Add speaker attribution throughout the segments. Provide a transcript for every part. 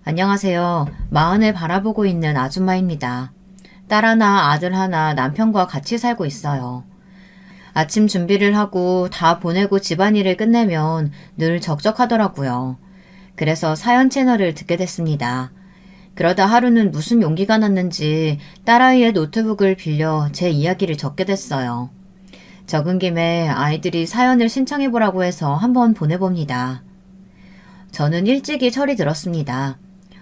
Speaker 1: 안녕하세요. 마흔을 바라보고 있는 아줌마입니다. 딸 하나, 아들 하나, 남편과 같이 살고 있어요. 아침 준비를 하고 다 보내고 집안일을 끝내면 늘 적적하더라고요. 그래서 사연 채널을 듣게 됐습니다. 그러다 하루는 무슨 용기가 났는지 딸아이의 노트북을 빌려 제 이야기를 적게 됐어요. 적은 김에 아이들이 사연을 신청해보라고 해서 한번 보내봅니다. 저는 일찍이 철이 들었습니다.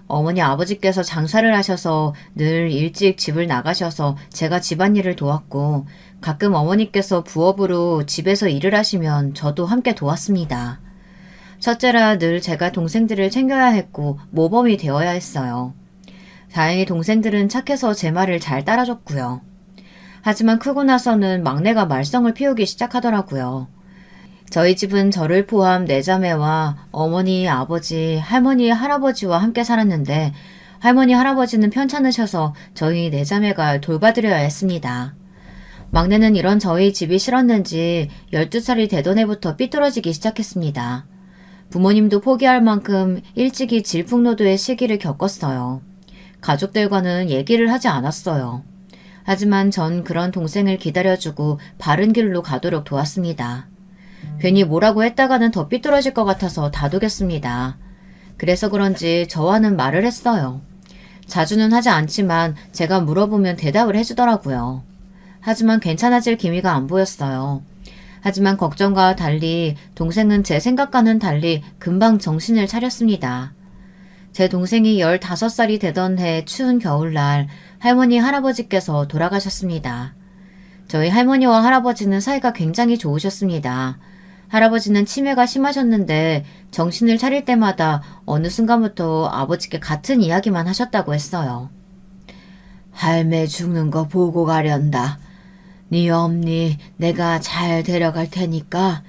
Speaker 1: 어머니 아버지께서 장사를 하셔서 늘 일찍 집을 나가셔서 제가 집안일을 도왔고 가끔 어머니께서 부업으로 집에서 일을 하시면 저도 함께 도왔습니다. 첫째라 늘 제가 동생들을 챙겨야 했고 모범이 되어야 했어요. 다행히 동생들은 착해서 제 말을 잘 따라줬고요. 하지만 크고 나서는 막내가 말썽을 피우기 시작하더라고요. 저희 집은 저를 포함 4자매와 어머니, 아버지, 할머니, 할아버지와 함께 살았는데 할머니, 할아버지는 편찮으셔서 저희 4자매가 돌봐드려야 했습니다. 막내는 이런 저희 집이 싫었는지 12살이 되던 해부터 삐뚤어지기 시작했습니다. 부모님도 포기할 만큼 일찍이 질풍노도의 시기를 겪었어요. 가족들과는 얘기를 하지 않았어요. 하지만 전 그런 동생을 기다려주고 바른 길로 가도록 도왔습니다. 괜히 뭐라고 했다가는 더 삐뚤어질 것 같아서 다독였습니다. 그래서 그런지 저와는 말을 했어요. 자주는 하지 않지만 제가 물어보면 대답을 해주더라고요. 하지만 괜찮아질 기미가 안 보였어요. 하지만 걱정과 달리 동생은 제 생각과는 달리 금방 정신을 차렸습니다. 제 동생이 15살이 되던 해 추운 겨울날 할머니 할아버지께서 돌아가셨습니다. 저희 할머니와 할아버지는 사이가 굉장히 좋으셨습니다. 할아버지는 치매가 심하셨는데 정신을 차릴 때마다 어느 순간부터 아버지께 같은 이야기만 하셨다고 했어요. 할매 죽는 거 보고 가련다. 네 엄니 내가 잘 데려갈 테니까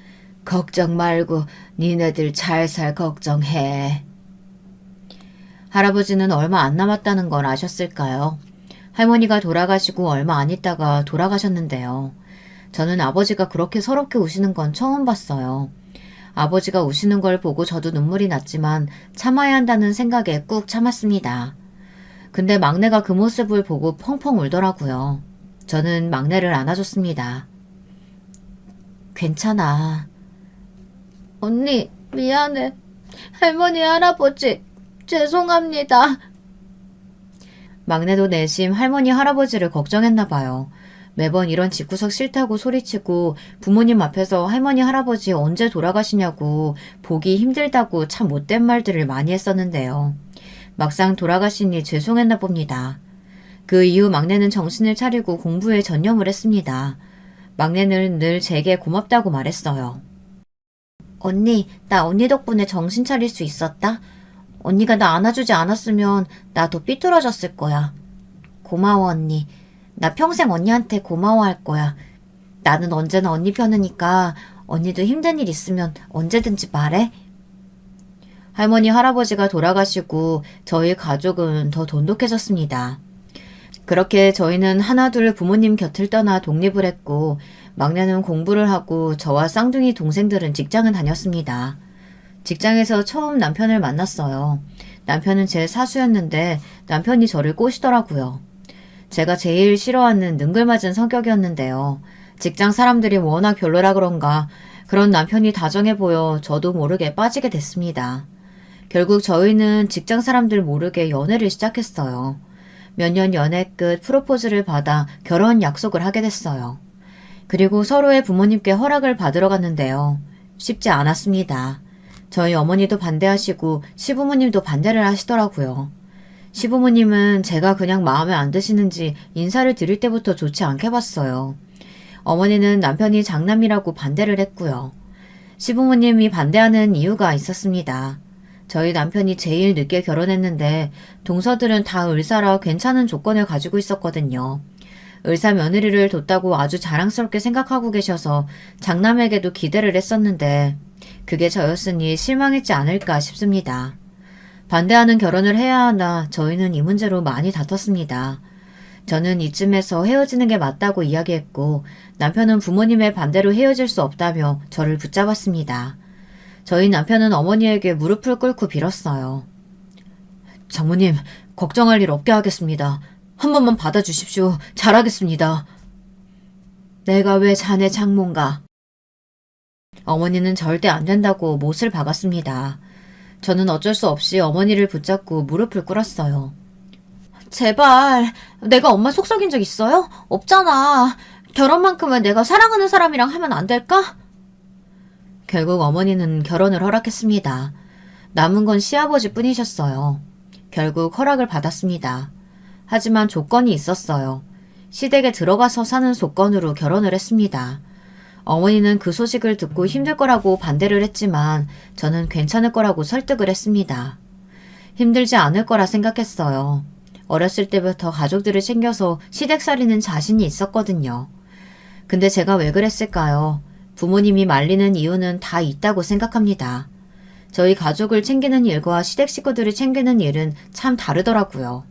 Speaker 1: 걱정 말고 니네들 잘 살 걱정해. 할아버지는 얼마 안 남았다는 걸 아셨을까요? 할머니가 돌아가시고 얼마 안 있다가 돌아가셨는데요. 저는 아버지가 그렇게 서럽게 우시는 건 처음 봤어요. 아버지가 우시는 걸 보고 저도 눈물이 났지만 참아야 한다는 생각에 꾹 참았습니다. 근데 막내가 그 모습을 보고 펑펑 울더라고요. 저는 막내를 안아줬습니다. 괜찮아. 언니, 미안해. 할머니, 할아버지, 죄송합니다. 막내도 내심 할머니, 할아버지를 걱정했나 봐요. 매번 이런 집구석 싫다고 소리치고 부모님 앞에서 할머니, 할아버지 언제 돌아가시냐고 보기 힘들다고 참 못된 말들을 많이 했었는데요. 막상 돌아가시니 죄송했나 봅니다. 그 이후 막내는 정신을 차리고 공부에 전념을 했습니다. 막내는 늘 제게 고맙다고 말했어요. 언니, 나 언니 덕분에 정신 차릴 수 있었다. 언니가 나 안아주지 않았으면 나도 삐뚤어졌을 거야. 고마워, 언니. 나 평생 언니한테 고마워할 거야. 나는 언제나 언니 편이니까 언니도 힘든 일 있으면 언제든지 말해. 할머니, 할아버지가 돌아가시고 저희 가족은 더 돈독해졌습니다. 그렇게 저희는 하나둘 부모님 곁을 떠나 독립을 했고 막내는 공부를 하고 저와 쌍둥이 동생들은 직장을 다녔습니다. 직장에서 처음 남편을 만났어요. 남편은 제 사수였는데 남편이 저를 꼬시더라고요. 제가 제일 싫어하는 능글맞은 성격이었는데요. 직장 사람들이 워낙 별로라 그런가 그런 남편이 다정해 보여 저도 모르게 빠지게 됐습니다. 결국 저희는 직장 사람들 모르게 연애를 시작했어요. 몇 년 연애 끝 프로포즈를 받아 결혼 약속을 하게 됐어요. 그리고 서로의 부모님께 허락을 받으러 갔는데요. 쉽지 않았습니다. 저희 어머니도 반대하시고 시부모님도 반대를 하시더라고요. 시부모님은 제가 그냥 마음에 안 드시는지 인사를 드릴 때부터 좋지 않게 봤어요. 어머니는 남편이 장남이라고 반대를 했고요. 시부모님이 반대하는 이유가 있었습니다. 저희 남편이 제일 늦게 결혼했는데 동서들은 다 의사라 괜찮은 조건을 가지고 있었거든요. 의사 며느리를 뒀다고 아주 자랑스럽게 생각하고 계셔서 장남에게도 기대를 했었는데 그게 저였으니 실망했지 않을까 싶습니다. 반대하는 결혼을 해야 하나 저희는 이 문제로 많이 다퉜습니다. 저는 이쯤에서 헤어지는 게 맞다고 이야기했고 남편은 부모님의 반대로 헤어질 수 없다며 저를 붙잡았습니다. 저희 남편은 어머니에게 무릎을 꿇고 빌었어요. 장모님, 걱정할 일 없게 하겠습니다. 한 번만 받아주십시오. 잘하겠습니다. 내가 왜 자네 장모인가? 어머니는 절대 안 된다고 못을 박았습니다. 저는 어쩔 수 없이 어머니를 붙잡고 무릎을 꿇었어요. 제발, 내가 엄마 속썩인 적 있어요? 없잖아. 결혼만큼은 내가 사랑하는 사람이랑 하면 안 될까? 결국 어머니는 결혼을 허락했습니다. 남은 건 시아버지 뿐이셨어요. 결국 허락을 받았습니다. 하지만 조건이 있었어요. 시댁에 들어가서 사는 조건으로 결혼을 했습니다. 어머니는 그 소식을 듣고 힘들 거라고 반대를 했지만 저는 괜찮을 거라고 설득을 했습니다. 힘들지 않을 거라 생각했어요. 어렸을 때부터 가족들을 챙겨서 시댁살이는 자신이 있었거든요. 근데 제가 왜 그랬을까요? 부모님이 말리는 이유는 다 있다고 생각합니다. 저희 가족을 챙기는 일과 시댁 식구들을 챙기는 일은 참 다르더라고요.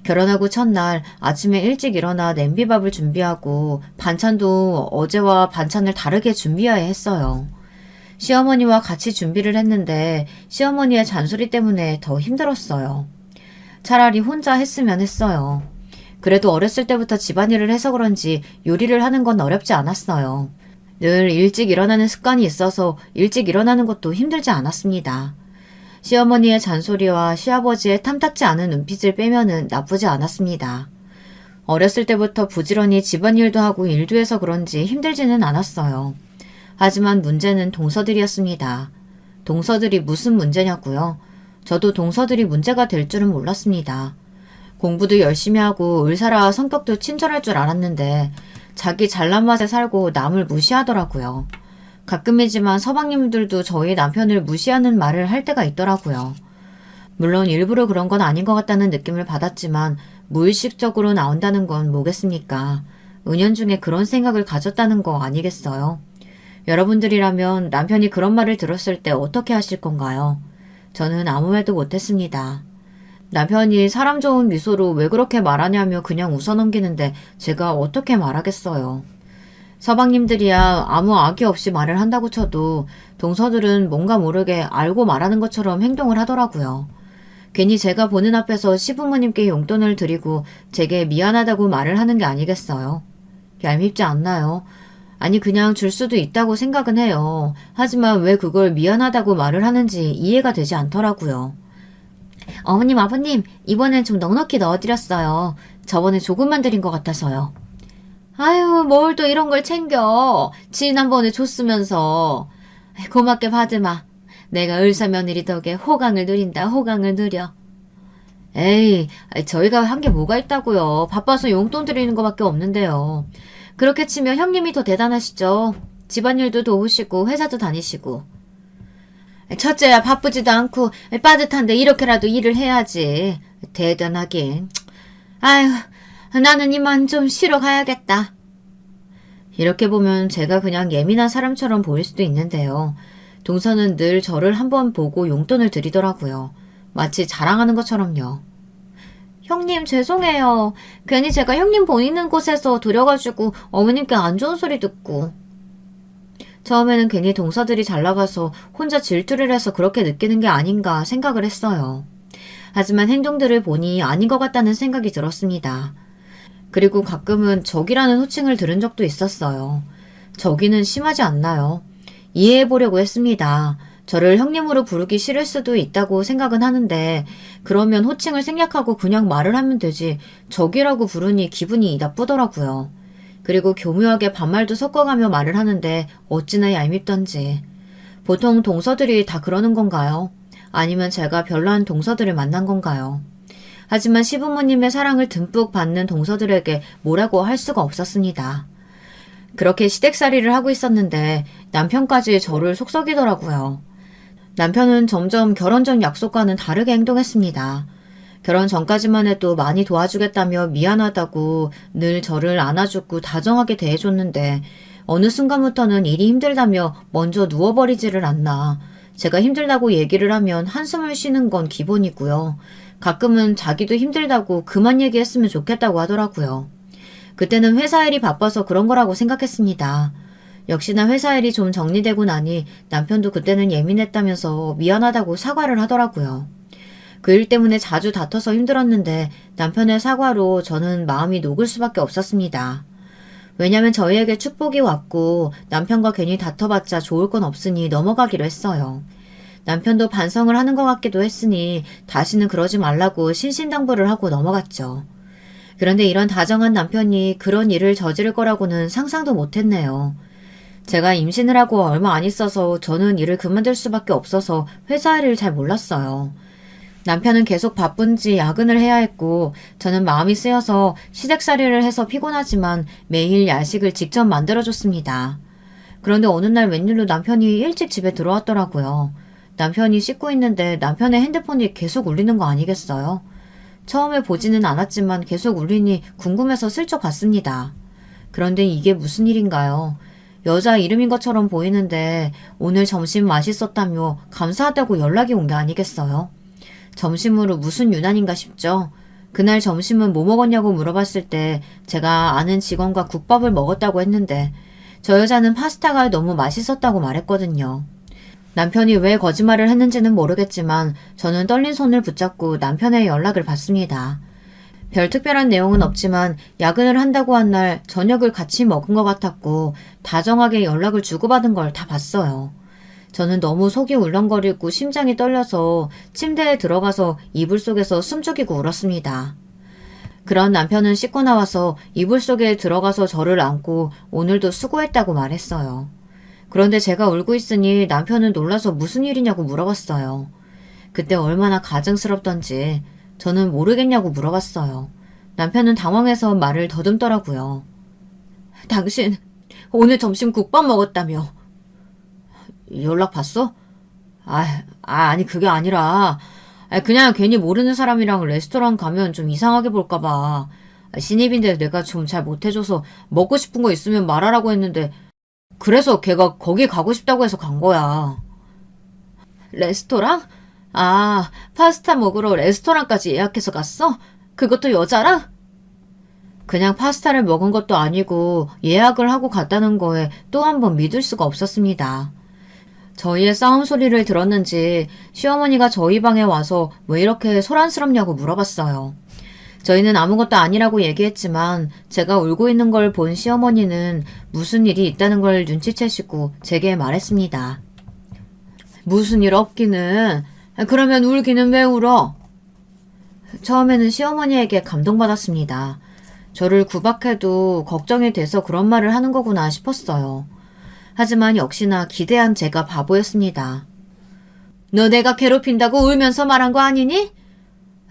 Speaker 1: 결혼하고 첫날 아침에 일찍 일어나 냄비밥을 준비하고 반찬도 어제와 반찬을 다르게 준비해야 했어요. 시어머니와 같이 준비를 했는데 시어머니의 잔소리 때문에 더 힘들었어요. 차라리 혼자 했으면 했어요. 그래도 어렸을 때부터 집안일을 해서 그런지 요리를 하는 건 어렵지 않았어요. 늘 일찍 일어나는 습관이 있어서 일찍 일어나는 것도 힘들지 않았습니다. 시어머니의 잔소리와 시아버지의 탐탁지 않은 눈빛을 빼면은 나쁘지 않았습니다. 어렸을 때부터 부지런히 집안일도 하고 일도 해서 그런지 힘들지는 않았어요. 하지만 문제는 동서들이었습니다. 동서들이 무슨 문제냐고요? 저도 동서들이 문제가 될 줄은 몰랐습니다. 공부도 열심히 하고 의사라 성격도 친절할 줄 알았는데 자기 잘난 맛에 살고 남을 무시하더라고요. 가끔이지만 서방님들도 저희 남편을 무시하는 말을 할 때가 있더라고요. 물론 일부러 그런 건 아닌 것 같다는 느낌을 받았지만 무의식적으로 나온다는 건 뭐겠습니까? 은연중에 그런 생각을 가졌다는 거 아니겠어요? 여러분들이라면 남편이 그런 말을 들었을 때 어떻게 하실 건가요? 저는 아무 말도 못했습니다. 남편이 사람 좋은 미소로 왜 그렇게 말하냐며 그냥 웃어넘기는데 제가 어떻게 말하겠어요. 서방님들이야 아무 악의 없이 말을 한다고 쳐도 동서들은 뭔가 모르게 알고 말하는 것처럼 행동을 하더라고요. 괜히 제가 보는 앞에서 시부모님께 용돈을 드리고 제게 미안하다고 말을 하는 게 아니겠어요. 얄밉지 않나요? 아니 그냥 줄 수도 있다고 생각은 해요. 하지만 왜 그걸 미안하다고 말을 하는지 이해가 되지 않더라고요. 어머님, 아버님, 이번엔 좀 넉넉히 넣어드렸어요. 저번에 조금만 드린 것 같아서요. 아유, 뭘 또 이런 걸 챙겨. 지난번에 줬으면서. 고맙게 받으마. 내가 을사며느리 덕에 호강을 누린다, 호강을 누려. 에이, 저희가 한 게 뭐가 있다고요. 바빠서 용돈 드리는 것밖에 없는데요. 그렇게 치면 형님이 더 대단하시죠. 집안일도 도우시고 회사도 다니시고. 첫째야 바쁘지도 않고 빠듯한데 이렇게라도 일을 해야지. 대단하긴. 아휴, 나는 이만 좀 쉬러 가야겠다. 이렇게 보면 제가 그냥 예민한 사람처럼 보일 수도 있는데요. 동서는 늘 저를 한번 보고 용돈을 드리더라고요. 마치 자랑하는 것처럼요. 형님 죄송해요. 괜히 제가 형님 보이는 곳에서 들여가지고 어머님께 안 좋은 소리 듣고. 처음에는 괜히 동서들이 잘 나가서 혼자 질투를 해서 그렇게 느끼는 게 아닌가 생각을 했어요. 하지만 행동들을 보니 아닌 것 같다는 생각이 들었습니다. 그리고 가끔은 적이라는 호칭을 들은 적도 있었어요. 적이는 심하지 않나요? 이해해보려고 했습니다. 저를 형님으로 부르기 싫을 수도 있다고 생각은 하는데 그러면 호칭을 생략하고 그냥 말을 하면 되지 적이라고 부르니 기분이 나쁘더라고요. 그리고 교묘하게 반말도 섞어가며 말을 하는데 어찌나 얄밉던지. 보통 동서들이 다 그러는 건가요? 아니면 제가 별난 동서들을 만난 건가요? 하지만 시부모님의 사랑을 듬뿍 받는 동서들에게 뭐라고 할 수가 없었습니다. 그렇게 시댁살이를 하고 있었는데 남편까지 저를 속썩이더라고요. 남편은 점점 결혼 전 약속과는 다르게 행동했습니다. 결혼 전까지만 해도 많이 도와주겠다며 미안하다고 늘 저를 안아주고 다정하게 대해줬는데 어느 순간부터는 일이 힘들다며 먼저 누워버리지를 않나. 제가 힘들다고 얘기를 하면 한숨을 쉬는 건 기본이고요. 가끔은 자기도 힘들다고 그만 얘기했으면 좋겠다고 하더라고요. 그때는 회사 일이 바빠서 그런 거라고 생각했습니다. 역시나 회사 일이 좀 정리되고 나니 남편도 그때는 예민했다면서 미안하다고 사과를 하더라고요. 그 일 때문에 자주 다퉈서 힘들었는데 남편의 사과로 저는 마음이 녹을 수밖에 없었습니다. 왜냐면 저희에게 축복이 왔고 남편과 괜히 다퉈봤자 좋을 건 없으니 넘어가기로 했어요. 남편도 반성을 하는 것 같기도 했으니 다시는 그러지 말라고 신신당부를 하고 넘어갔죠. 그런데 이런 다정한 남편이 그런 일을 저지를 거라고는 상상도 못했네요. 제가 임신을 하고 얼마 안 있어서 저는 일을 그만둘 수밖에 없어서 회사 일을 잘 몰랐어요. 남편은 계속 바쁜지 야근을 해야 했고 저는 마음이 쓰여서 시댁살이를 해서 피곤하지만 매일 야식을 직접 만들어줬습니다. 그런데 어느 날 웬일로 남편이 일찍 집에 들어왔더라고요. 남편이 씻고 있는데 남편의 핸드폰이 계속 울리는 거 아니겠어요? 처음에 보지는 않았지만 계속 울리니 궁금해서 슬쩍 봤습니다. 그런데 이게 무슨 일인가요? 여자 이름인 것처럼 보이는데 오늘 점심 맛있었다며 감사하다고 연락이 온 게 아니겠어요? 점심으로 무슨 유난인가 싶죠. 그날 점심은 뭐 먹었냐고 물어봤을 때 제가 아는 직원과 국밥을 먹었다고 했는데 저 여자는 파스타가 너무 맛있었다고 말했거든요. 남편이 왜 거짓말을 했는지는 모르겠지만 저는 떨린 손을 붙잡고 남편의 연락을 받습니다. 별 특별한 내용은 없지만 야근을 한다고 한 날 저녁을 같이 먹은 것 같았고 다정하게 연락을 주고받은 걸 다 봤어요. 저는 너무 속이 울렁거리고 심장이 떨려서 침대에 들어가서 이불 속에서 숨죽이고 울었습니다. 그런 남편은 씻고 나와서 이불 속에 들어가서 저를 안고 오늘도 수고했다고 말했어요. 그런데 제가 울고 있으니 남편은 놀라서 무슨 일이냐고 물어봤어요. 그때 얼마나 가증스럽던지 저는 모르겠냐고 물어봤어요. 남편은 당황해서 말을 더듬더라고요. 당신 오늘 점심 국밥 먹었다며. 연락 봤어? 아니 그게 아니라 그냥 괜히 모르는 사람이랑 레스토랑 가면 좀 이상하게 볼까봐. 신입인데 내가 좀 잘 못해줘서 먹고 싶은 거 있으면 말하라고 했는데 그래서 걔가 거기 가고 싶다고 해서 간 거야. 레스토랑? 파스타 먹으러 레스토랑까지 예약해서 갔어? 그것도 여자랑? 그냥 파스타를 먹은 것도 아니고 예약을 하고 갔다는 거에 또 한 번 믿을 수가 없었습니다. 저희의 싸움 소리를 들었는지 시어머니가 저희 방에 와서 왜 이렇게 소란스럽냐고 물어봤어요. 저희는 아무것도 아니라고 얘기했지만 제가 울고 있는 걸 본 시어머니는 무슨 일이 있다는 걸 눈치채시고 제게 말했습니다. 무슨 일 없기는. 그러면 울기는 왜 울어? 처음에는 시어머니에게 감동받았습니다. 저를 구박해도 걱정이 돼서 그런 말을 하는 거구나 싶었어요. 하지만 역시나 기대한 제가 바보였습니다. 너 내가 괴롭힌다고 울면서 말한 거 아니니?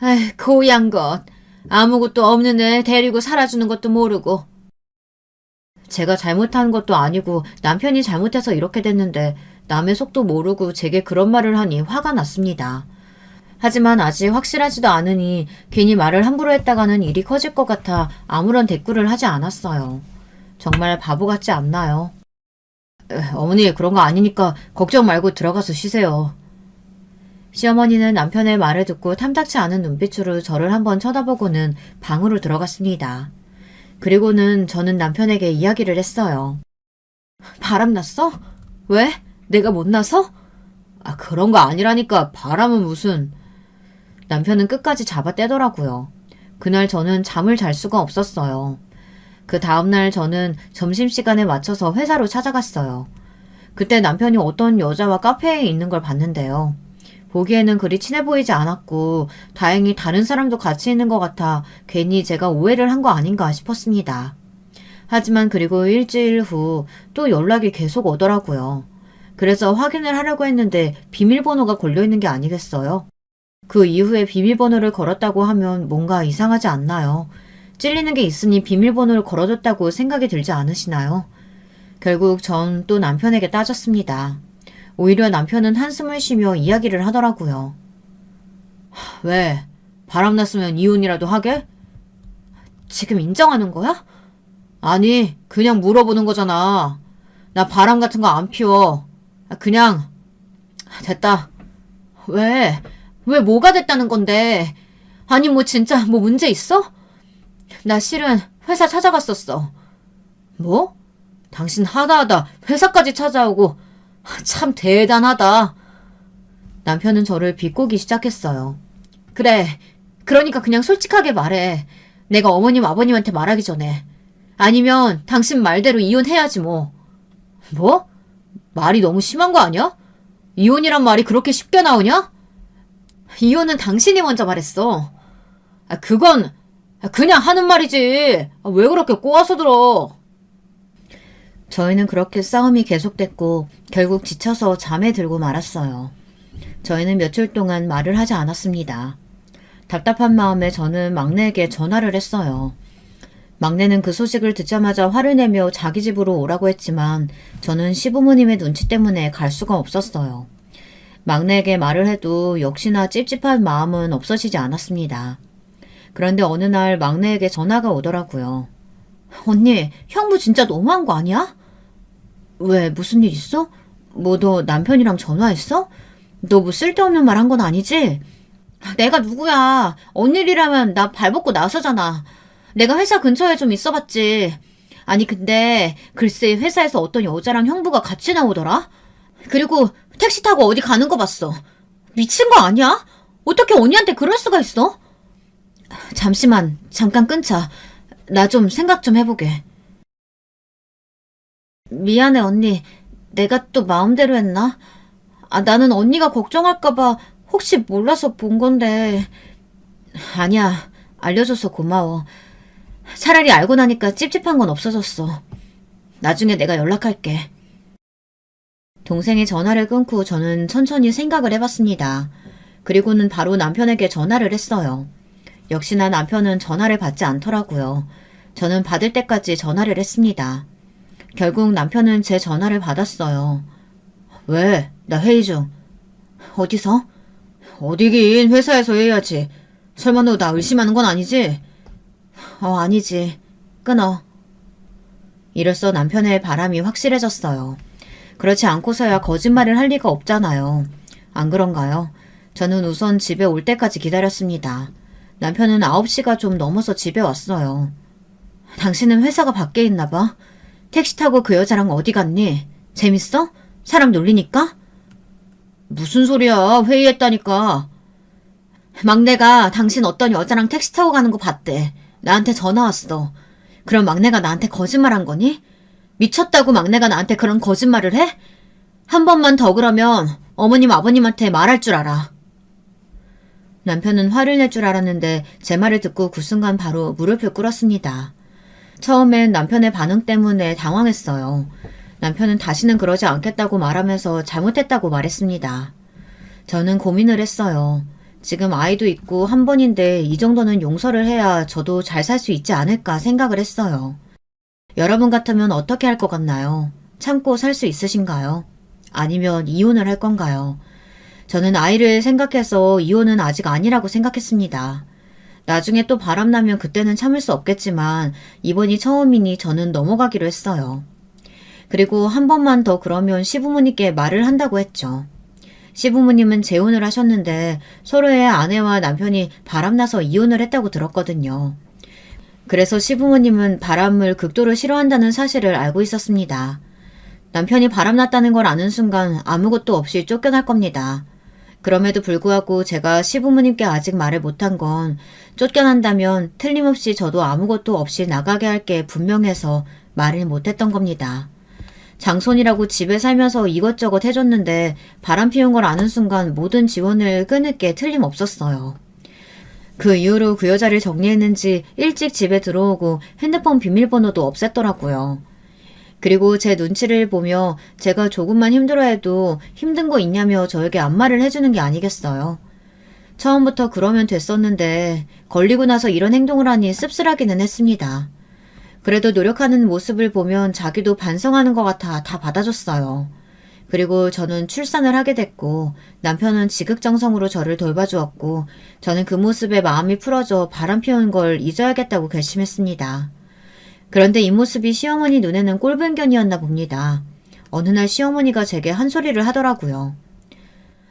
Speaker 1: 에이, 고양 것. 아무것도 없는 애 데리고 살아주는 것도 모르고. 제가 잘못한 것도 아니고 남편이 잘못해서 이렇게 됐는데 남의 속도 모르고 제게 그런 말을 하니 화가 났습니다. 하지만 아직 확실하지도 않으니 괜히 말을 함부로 했다가는 일이 커질 것 같아 아무런 대꾸를 하지 않았어요. 정말 바보 같지 않나요? 어머니 그런 거 아니니까 걱정 말고 들어가서 쉬세요. 시어머니는 남편의 말을 듣고 탐탁치 않은 눈빛으로 저를 한번 쳐다보고는 방으로 들어갔습니다. 그리고는 저는 남편에게 이야기를 했어요. 바람났어? 왜? 내가 못나서? 그런 거 아니라니까. 바람은 무슨. 남편은 끝까지 잡아떼더라고요. 그날 저는 잠을 잘 수가 없었어요. 그 다음날 저는 점심시간에 맞춰서 회사로 찾아갔어요. 그때 남편이 어떤 여자와 카페에 있는 걸 봤는데요. 보기에는 그리 친해 보이지 않았고 다행히 다른 사람도 같이 있는 것 같아 괜히 제가 오해를 한 거 아닌가 싶었습니다. 하지만 그리고 일주일 후 또 연락이 계속 오더라고요. 그래서 확인을 하려고 했는데 비밀번호가 걸려있는 게 아니겠어요? 그 이후에 비밀번호를 걸었다고 하면 뭔가 이상하지 않나요? 찔리는 게 있으니 비밀번호를 걸어뒀다고 생각이 들지 않으시나요? 결국 전 또 남편에게 따졌습니다. 오히려 남편은 한숨을 쉬며 이야기를 하더라고요. 왜? 바람났으면 이혼이라도 하게? 지금 인정하는 거야? 아니, 그냥 물어보는 거잖아. 나 바람 같은 거 안 피워. 그냥 됐다. 왜? 왜 뭐가 됐다는 건데? 아니 뭐 진짜 뭐 문제 있어? 나 실은 회사 찾아갔었어. 뭐? 당신 하다하다 회사까지 찾아오고 참 대단하다. 남편은 저를 비꼬기 시작했어요. 그래. 그러니까 그냥 솔직하게 말해. 내가 어머님, 아버님한테 말하기 전에. 아니면 당신 말대로 이혼해야지 뭐. 뭐? 말이 너무 심한 거 아니야? 이혼이란 말이 그렇게 쉽게 나오냐? 이혼은 당신이 먼저 말했어. 그건 그냥 하는 말이지. 왜 그렇게 꼬아서 들어? 저희는 그렇게 싸움이 계속됐고 결국 지쳐서 잠에 들고 말았어요. 저희는 며칠 동안 말을 하지 않았습니다. 답답한 마음에 저는 막내에게 전화를 했어요. 막내는 그 소식을 듣자마자 화를 내며 자기 집으로 오라고 했지만 저는 시부모님의 눈치 때문에 갈 수가 없었어요. 막내에게 말을 해도 역시나 찝찝한 마음은 없어지지 않았습니다. 그런데 어느 날 막내에게 전화가 오더라고요. 언니, 형부 진짜 너무한 거 아니야? 왜, 무슨 일 있어? 뭐 너 남편이랑 전화했어? 너 뭐 쓸데없는 말 한 건 아니지? 내가 누구야? 언니라면 나 발벗고 나서잖아. 내가 회사 근처에 좀 있어봤지. 아니 근데 글쎄 회사에서 어떤 여자랑 형부가 같이 나오더라? 그리고 택시 타고 어디 가는 거 봤어. 미친 거 아니야? 어떻게 언니한테 그럴 수가 있어? 잠시만, 잠깐 끊자. 나 좀 생각 좀 해보게. 미안해, 언니. 내가 또 마음대로 했나? 나는 언니가 걱정할까봐 혹시 몰라서 본 건데. 아니야, 알려줘서 고마워. 차라리 알고 나니까 찝찝한 건 없어졌어. 나중에 내가 연락할게. 동생이 전화를 끊고 저는 천천히 생각을 해봤습니다. 그리고는 바로 남편에게 전화를 했어요. 역시나 남편은 전화를 받지 않더라고요. 저는 받을 때까지 전화를 했습니다. 결국 남편은 제 전화를 받았어요. 왜? 나 회의 중. 어디서? 어디긴 회사에서 해야지. 설마 너 나 의심하는 건 아니지? 아니지. 끊어. 이로써 남편의 바람이 확실해졌어요. 그렇지 않고서야 거짓말을 할 리가 없잖아요. 안 그런가요? 저는 우선 집에 올 때까지 기다렸습니다. 남편은 9시가 좀 넘어서 집에 왔어요. 당신은 회사가 밖에 있나 봐. 택시 타고 그 여자랑 어디 갔니? 재밌어? 사람 놀리니까? 무슨 소리야. 회의했다니까. 막내가 당신 어떤 여자랑 택시 타고 가는 거 봤대. 나한테 전화 왔어. 그럼 막내가 나한테 거짓말한 거니? 미쳤다고 막내가 나한테 그런 거짓말을 해? 한 번만 더 그러면 어머님 아버님한테 말할 줄 알아. 남편은 화를 낼 줄 알았는데 제 말을 듣고 그 순간 바로 무릎을 꿇었습니다. 처음엔 남편의 반응 때문에 당황했어요. 남편은 다시는 그러지 않겠다고 말하면서 잘못했다고 말했습니다. 저는 고민을 했어요. 지금 아이도 있고 한 번인데 이 정도는 용서를 해야 저도 잘 살 수 있지 않을까 생각을 했어요. 여러분 같으면 어떻게 할 것 같나요? 참고 살 수 있으신가요? 아니면 이혼을 할 건가요? 저는 아이를 생각해서 이혼은 아직 아니라고 생각했습니다. 나중에 또 바람나면 그때는 참을 수 없겠지만 이번이 처음이니 저는 넘어가기로 했어요. 그리고 한 번만 더 그러면 시부모님께 말을 한다고 했죠. 시부모님은 재혼을 하셨는데 서로의 아내와 남편이 바람나서 이혼을 했다고 들었거든요. 그래서 시부모님은 바람을 극도로 싫어한다는 사실을 알고 있었습니다. 남편이 바람났다는 걸 아는 순간 아무것도 없이 쫓겨날 겁니다. 그럼에도 불구하고 제가 시부모님께 아직 말을 못한 건 쫓겨난다면 틀림없이 저도 아무것도 없이 나가게 할 게 분명해서 말을 못했던 겁니다. 장손이라고 집에 살면서 이것저것 해줬는데 바람 피운 걸 아는 순간 모든 지원을 끊을 게 틀림없었어요. 그 이후로 그 여자를 정리했는지 일찍 집에 들어오고 핸드폰 비밀번호도 없앴더라고요. 그리고 제 눈치를 보며 제가 조금만 힘들어해도 힘든 거 있냐며 저에게 안마를 해주는 게 아니겠어요. 처음부터 그러면 됐었는데 걸리고 나서 이런 행동을 하니 씁쓸하기는 했습니다. 그래도 노력하는 모습을 보면 자기도 반성하는 것 같아 다 받아줬어요. 그리고 저는 출산을 하게 됐고 남편은 지극정성으로 저를 돌봐주었고 저는 그 모습에 마음이 풀어져 바람 피우는 걸 잊어야겠다고 결심했습니다. 그런데 이 모습이 시어머니 눈에는 꼴불견이었나 봅니다. 어느 날 시어머니가 제게 한 소리를 하더라고요.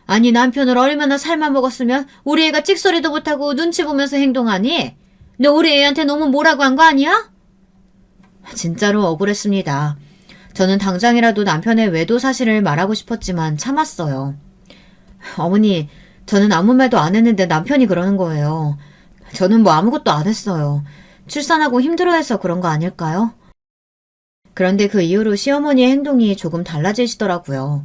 Speaker 1: 아니 남편을 얼마나 삶아 먹었으면 우리 애가 찍소리도 못하고 눈치 보면서 행동하니? 너 우리 애한테 너무 뭐라고 한 거 아니야? 진짜로 억울했습니다. 저는 당장이라도 남편의 외도 사실을 말하고 싶었지만 참았어요. 어머니, 저는 아무 말도 안 했는데 남편이 그러는 거예요. 저는 뭐 아무것도 안 했어요. 출산하고 힘들어해서 그런 거 아닐까요? 그런데 그 이후로 시어머니의 행동이 조금 달라지시더라고요.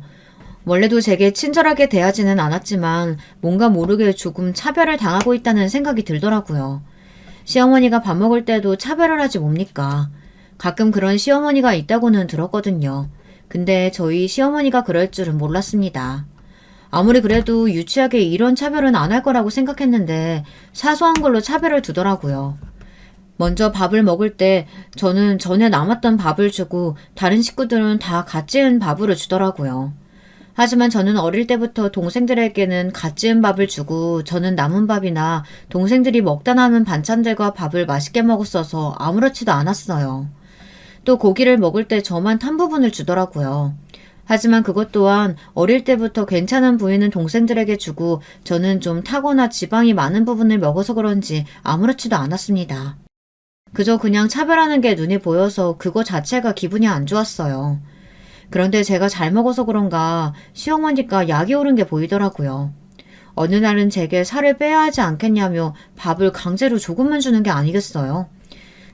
Speaker 1: 원래도 제게 친절하게 대하지는 않았지만 뭔가 모르게 조금 차별을 당하고 있다는 생각이 들더라고요. 시어머니가 밥 먹을 때도 차별을 하지 뭡니까? 가끔 그런 시어머니가 있다고는 들었거든요. 근데 저희 시어머니가 그럴 줄은 몰랐습니다. 아무리 그래도 유치하게 이런 차별은 안 할 거라고 생각했는데 사소한 걸로 차별을 두더라고요. 먼저 밥을 먹을 때 저는 전에 남았던 밥을 주고 다른 식구들은 다 갓 지은 밥으로 주더라고요. 하지만 저는 어릴 때부터 동생들에게는 갓 지은 밥을 주고 저는 남은 밥이나 동생들이 먹다 남은 반찬들과 밥을 맛있게 먹었어서 아무렇지도 않았어요. 또 고기를 먹을 때 저만 탄 부분을 주더라고요. 하지만 그것 또한 어릴 때부터 괜찮은 부위는 동생들에게 주고 저는 좀 타거나 지방이 많은 부분을 먹어서 그런지 아무렇지도 않았습니다. 그저 그냥 차별하는 게 눈에 보여서 그거 자체가 기분이 안 좋았어요. 그런데 제가 잘 먹어서 그런가 시어머니가 약이 오른 게 보이더라고요. 어느 날은 제게 살을 빼야 하지 않겠냐며 밥을 강제로 조금만 주는 게 아니겠어요?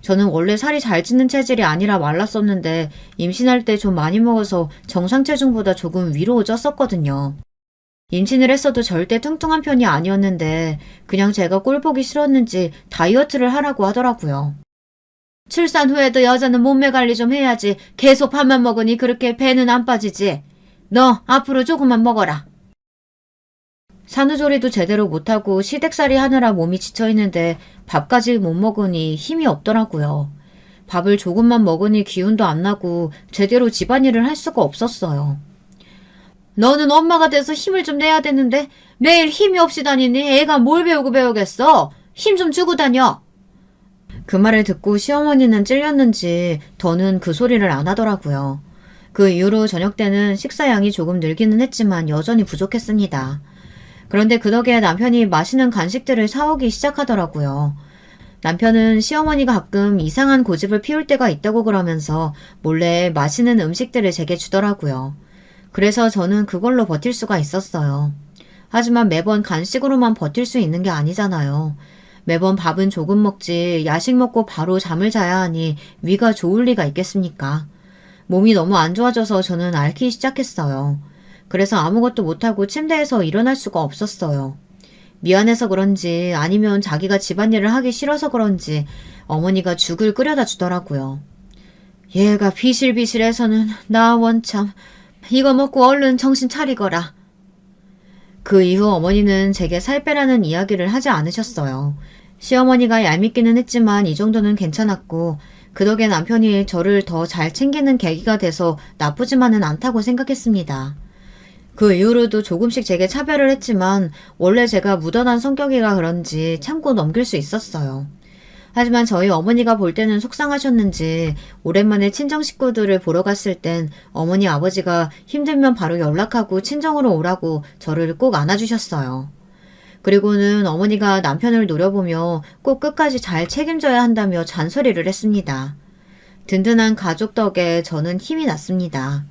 Speaker 1: 저는 원래 살이 잘 찌는 체질이 아니라 말랐었는데 임신할 때 좀 많이 먹어서 정상 체중보다 조금 위로 쪘었거든요. 임신을 했어도 절대 뚱뚱한 편이 아니었는데 그냥 제가 꼴 보기 싫었는지 다이어트를 하라고 하더라고요. 출산 후에도 여자는 몸매 관리 좀 해야지. 계속 밥만 먹으니 그렇게 배는 안 빠지지. 너 앞으로 조금만 먹어라. 산후조리도 제대로 못하고 시댁살이 하느라 몸이 지쳐있는데 밥까지 못 먹으니 힘이 없더라고요. 밥을 조금만 먹으니 기운도 안 나고 제대로 집안일을 할 수가 없었어요. 너는 엄마가 돼서 힘을 좀 내야 되는데 매일 힘이 없이 다니니 애가 뭘 배우고 배우겠어? 힘 좀 주고 다녀. 그 말을 듣고 시어머니는 찔렸는지 더는 그 소리를 안 하더라고요. 그 이후로 저녁 때는 식사량이 조금 늘기는 했지만 여전히 부족했습니다. 그런데 그 덕에 남편이 맛있는 간식들을 사오기 시작하더라고요. 남편은 시어머니가 가끔 이상한 고집을 피울 때가 있다고 그러면서 몰래 맛있는 음식들을 제게 주더라고요. 그래서 저는 그걸로 버틸 수가 있었어요. 하지만 매번 간식으로만 버틸 수 있는 게 아니잖아요. 매번 밥은 조금 먹지 야식 먹고 바로 잠을 자야 하니 위가 좋을 리가 있겠습니까? 몸이 너무 안 좋아져서 저는 앓기 시작했어요. 그래서 아무것도 못하고 침대에서 일어날 수가 없었어요. 미안해서 그런지 아니면 자기가 집안일을 하기 싫어서 그런지 어머니가 죽을 끓여다 주더라고요. 얘가 비실비실해서는 나 원참 이거 먹고 얼른 정신 차리거라. 그 이후 어머니는 제게 살 빼라는 이야기를 하지 않으셨어요. 시어머니가 얄밉기는 했지만 이 정도는 괜찮았고 그 덕에 남편이 저를 더 잘 챙기는 계기가 돼서 나쁘지만은 않다고 생각했습니다. 그 이후로도 조금씩 제게 차별을 했지만 원래 제가 무던한 성격이라 그런지 참고 넘길 수 있었어요. 하지만 저희 어머니가 볼 때는 속상하셨는지 오랜만에 친정 식구들을 보러 갔을 땐 어머니 아버지가 힘들면 바로 연락하고 친정으로 오라고 저를 꼭 안아주셨어요. 그리고는 어머니가 남편을 노려보며 꼭 끝까지 잘 책임져야 한다며 잔소리를 했습니다. 든든한 가족 덕에 저는 힘이 났습니다.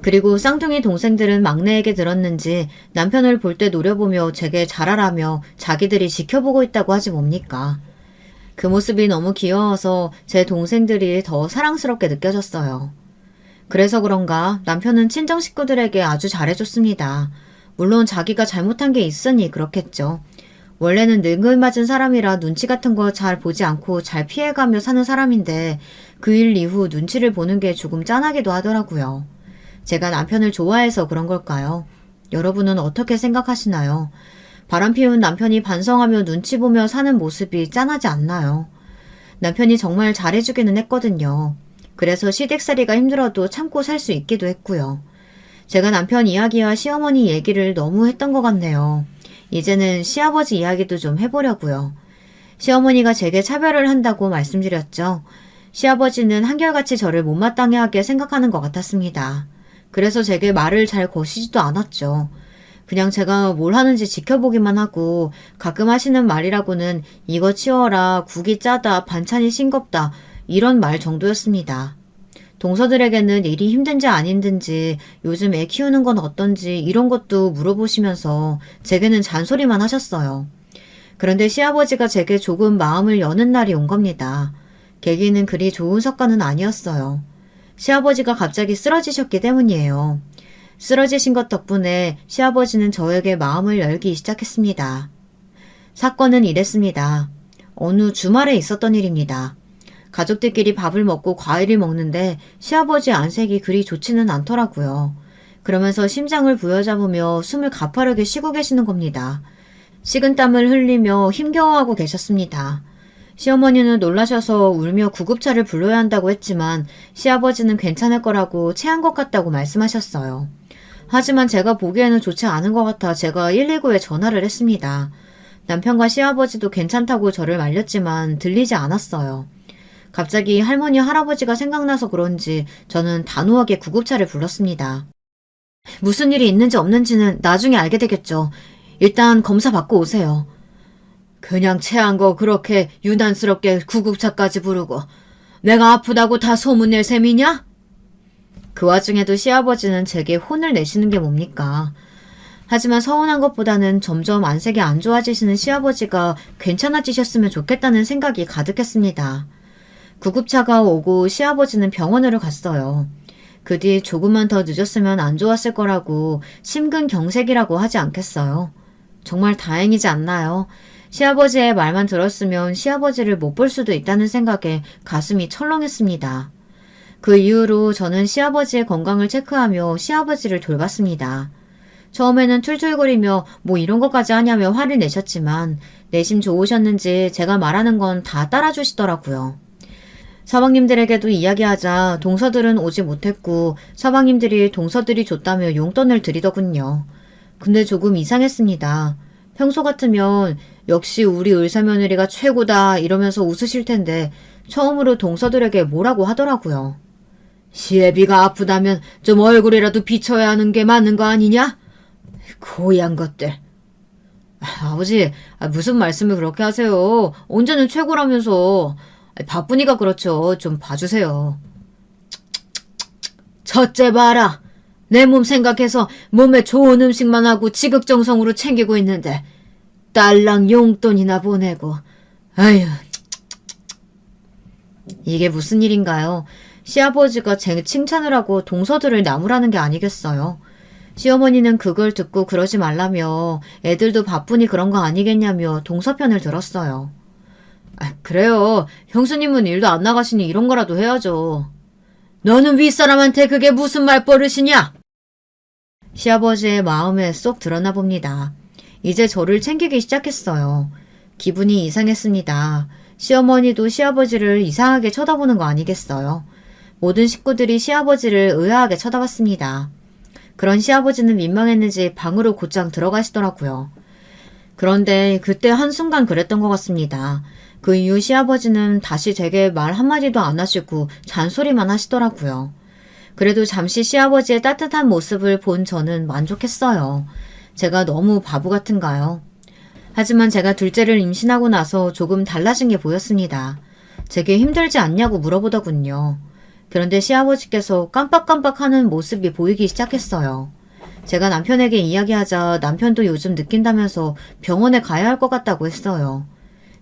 Speaker 1: 그리고 쌍둥이 동생들은 막내에게 들었는지 남편을 볼 때 노려보며 제게 잘하라며 자기들이 지켜보고 있다고 하지 뭡니까. 그 모습이 너무 귀여워서 제 동생들이 더 사랑스럽게 느껴졌어요. 그래서 그런가 남편은 친정 식구들에게 아주 잘해줬습니다. 물론 자기가 잘못한 게 있으니 그렇겠죠. 원래는 능글맞은 사람이라 눈치 같은 거 잘 보지 않고 잘 피해가며 사는 사람인데 그 일 이후 눈치를 보는 게 조금 짠하기도 하더라고요. 제가 남편을 좋아해서 그런 걸까요? 여러분은 어떻게 생각하시나요? 바람피운 남편이 반성하며 눈치 보며 사는 모습이 짠하지 않나요? 남편이 정말 잘해주기는 했거든요. 그래서 시댁살이가 힘들어도 참고 살 수 있기도 했고요. 제가 남편 이야기와 시어머니 얘기를 너무 했던 것 같네요. 이제는 시아버지 이야기도 좀 해보려고요. 시어머니가 제게 차별을 한다고 말씀드렸죠. 시아버지는 한결같이 저를 못마땅해 하게 생각하는 것 같았습니다. 그래서 제게 말을 잘 거시지도 않았죠. 그냥 제가 뭘 하는지 지켜보기만 하고 가끔 하시는 말이라고는 이거 치워라, 국이 짜다, 반찬이 싱겁다 이런 말 정도였습니다. 동서들에게는 일이 힘든지 안 힘든지, 요즘 애 키우는 건 어떤지 이런 것도 물어보시면서 제게는 잔소리만 하셨어요. 그런데 시아버지가 제게 조금 마음을 여는 날이 온 겁니다. 계기는 그리 좋은 성과는 아니었어요. 시아버지가 갑자기 쓰러지셨기 때문이에요. 쓰러지신 것 덕분에 시아버지는 저에게 마음을 열기 시작했습니다. 사건은 이랬습니다. 어느 주말에 있었던 일입니다. 가족들끼리 밥을 먹고 과일을 먹는데 시아버지 안색이 그리 좋지는 않더라고요. 그러면서 심장을 부여잡으며 숨을 가파르게 쉬고 계시는 겁니다. 식은땀을 흘리며 힘겨워하고 계셨습니다. 시어머니는 놀라셔서 울며 구급차를 불러야 한다고 했지만 시아버지는 괜찮을 거라고 체한 것 같다고 말씀하셨어요. 하지만 제가 보기에는 좋지 않은 것 같아 제가 119에 전화를 했습니다. 남편과 시아버지도 괜찮다고 저를 말렸지만 들리지 않았어요. 갑자기 할머니 할아버지가 생각나서 그런지 저는 단호하게 구급차를 불렀습니다. 무슨 일이 있는지 없는지는 나중에 알게 되겠죠. 일단 검사 받고 오세요. 그냥 체한 거 그렇게 유난스럽게 구급차까지 부르고 내가 아프다고 다 소문낼 셈이냐? 그 와중에도 시아버지는 제게 혼을 내시는 게 뭡니까? 하지만 서운한 것보다는 점점 안색이 안 좋아지시는 시아버지가 괜찮아지셨으면 좋겠다는 생각이 가득했습니다. 구급차가 오고 시아버지는 병원으로 갔어요. 그 뒤 조금만 더 늦었으면 안 좋았을 거라고 심근경색이라고 하지 않겠어요. 정말 다행이지 않나요? 시아버지의 말만 들었으면 시아버지를 못 볼 수도 있다는 생각에 가슴이 철렁했습니다. 그 이후로 저는 시아버지의 건강을 체크하며 시아버지를 돌봤습니다. 처음에는 툴툴거리며 뭐 이런 것까지 하냐며 화를 내셨지만 내심 좋으셨는지 제가 말하는 건 다 따라주시더라고요. 서방님들에게도 이야기하자 동서들은 오지 못했고 서방님들이 동서들이 줬다며 용돈을 드리더군요. 근데 조금 이상했습니다. 평소 같으면 역시 우리 의사며느리가 최고다 이러면서 웃으실 텐데 처음으로 동서들에게 뭐라고 하더라고요. 시애비가 아프다면 좀 얼굴이라도 비춰야 하는 게 맞는 거 아니냐? 고얀 것들. 아버지, 무슨 말씀을 그렇게 하세요. 언제는 최고라면서. 바쁘니까 그렇죠. 좀 봐주세요. 첫째 봐라. 내 몸 생각해서 몸에 좋은 음식만 하고 지극정성으로 챙기고 있는데 딸랑 용돈이나 보내고. 아휴. 이게 무슨 일인가요? 시아버지가 제 칭찬을 하고 동서들을 나무라는 게 아니겠어요? 시어머니는 그걸 듣고 그러지 말라며 애들도 바쁘니 그런 거 아니겠냐며 동서편을 들었어요. 그래요. 형수님은 일도 안 나가시니 이런 거라도 해야죠. 너는 윗사람한테 그게 무슨 말버릇이냐? 시아버지의 마음에 쏙 드러나 봅니다. 이제 저를 챙기기 시작했어요. 기분이 이상했습니다. 시어머니도 시아버지를 이상하게 쳐다보는 거 아니겠어요? 모든 식구들이 시아버지를 의아하게 쳐다봤습니다. 그런 시아버지는 민망했는지 방으로 곧장 들어가시더라고요. 그런데 그때 한순간 그랬던 것 같습니다. 그 이후 시아버지는 다시 제게 말 한마디도 안 하시고 잔소리만 하시더라고요. 그래도 잠시 시아버지의 따뜻한 모습을 본 저는 만족했어요. 제가 너무 바보 같은가요? 하지만 제가 둘째를 임신하고 나서 조금 달라진 게 보였습니다. 제게 힘들지 않냐고 물어보더군요. 그런데 시아버지께서 깜빡깜빡하는 모습이 보이기 시작했어요. 제가 남편에게 이야기하자 남편도 요즘 느낀다면서 병원에 가야 할 것 같다고 했어요.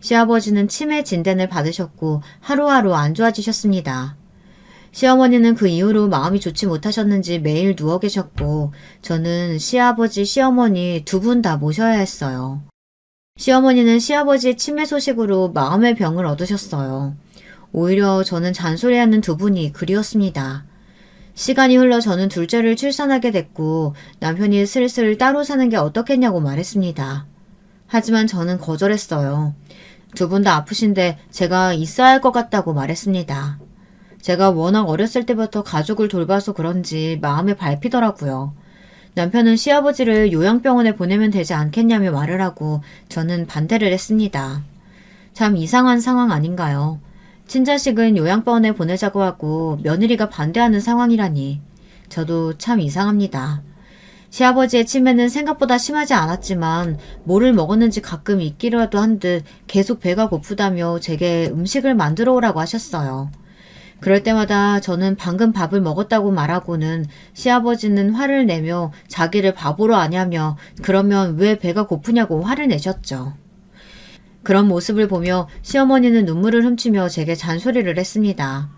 Speaker 1: 시아버지는 치매 진단을 받으셨고 하루하루 안 좋아지셨습니다. 시어머니는 그 이후로 마음이 좋지 못하셨는지 매일 누워 계셨고 저는 시아버지, 시어머니 두 분 다 모셔야 했어요. 시어머니는 시아버지의 치매 소식으로 마음의 병을 얻으셨어요. 오히려 저는 잔소리하는 두 분이 그리웠습니다. 시간이 흘러 저는 둘째를 출산하게 됐고 남편이 슬슬 따로 사는 게 어떻겠냐고 말했습니다. 하지만 저는 거절했어요. 두 분 다 아프신데 제가 있어야 할 것 같다고 말했습니다. 제가 워낙 어렸을 때부터 가족을 돌봐서 그런지 마음에 밟히더라고요. 남편은 시아버지를 요양병원에 보내면 되지 않겠냐며 말을 하고 저는 반대를 했습니다. 참 이상한 상황 아닌가요? 친자식은 요양병원에 보내자고 하고 며느리가 반대하는 상황이라니. 저도 참 이상합니다. 시아버지의 치매는 생각보다 심하지 않았지만 뭐를 먹었는지 가끔 잊기라도 한 듯 계속 배가 고프다며 제게 음식을 만들어 오라고 하셨어요. 그럴 때마다 저는 방금 밥을 먹었다고 말하고는 시아버지는 화를 내며 자기를 바보로 아냐며 그러면 왜 배가 고프냐고 화를 내셨죠. 그런 모습을 보며 시어머니는 눈물을 훔치며 제게 잔소리를 했습니다.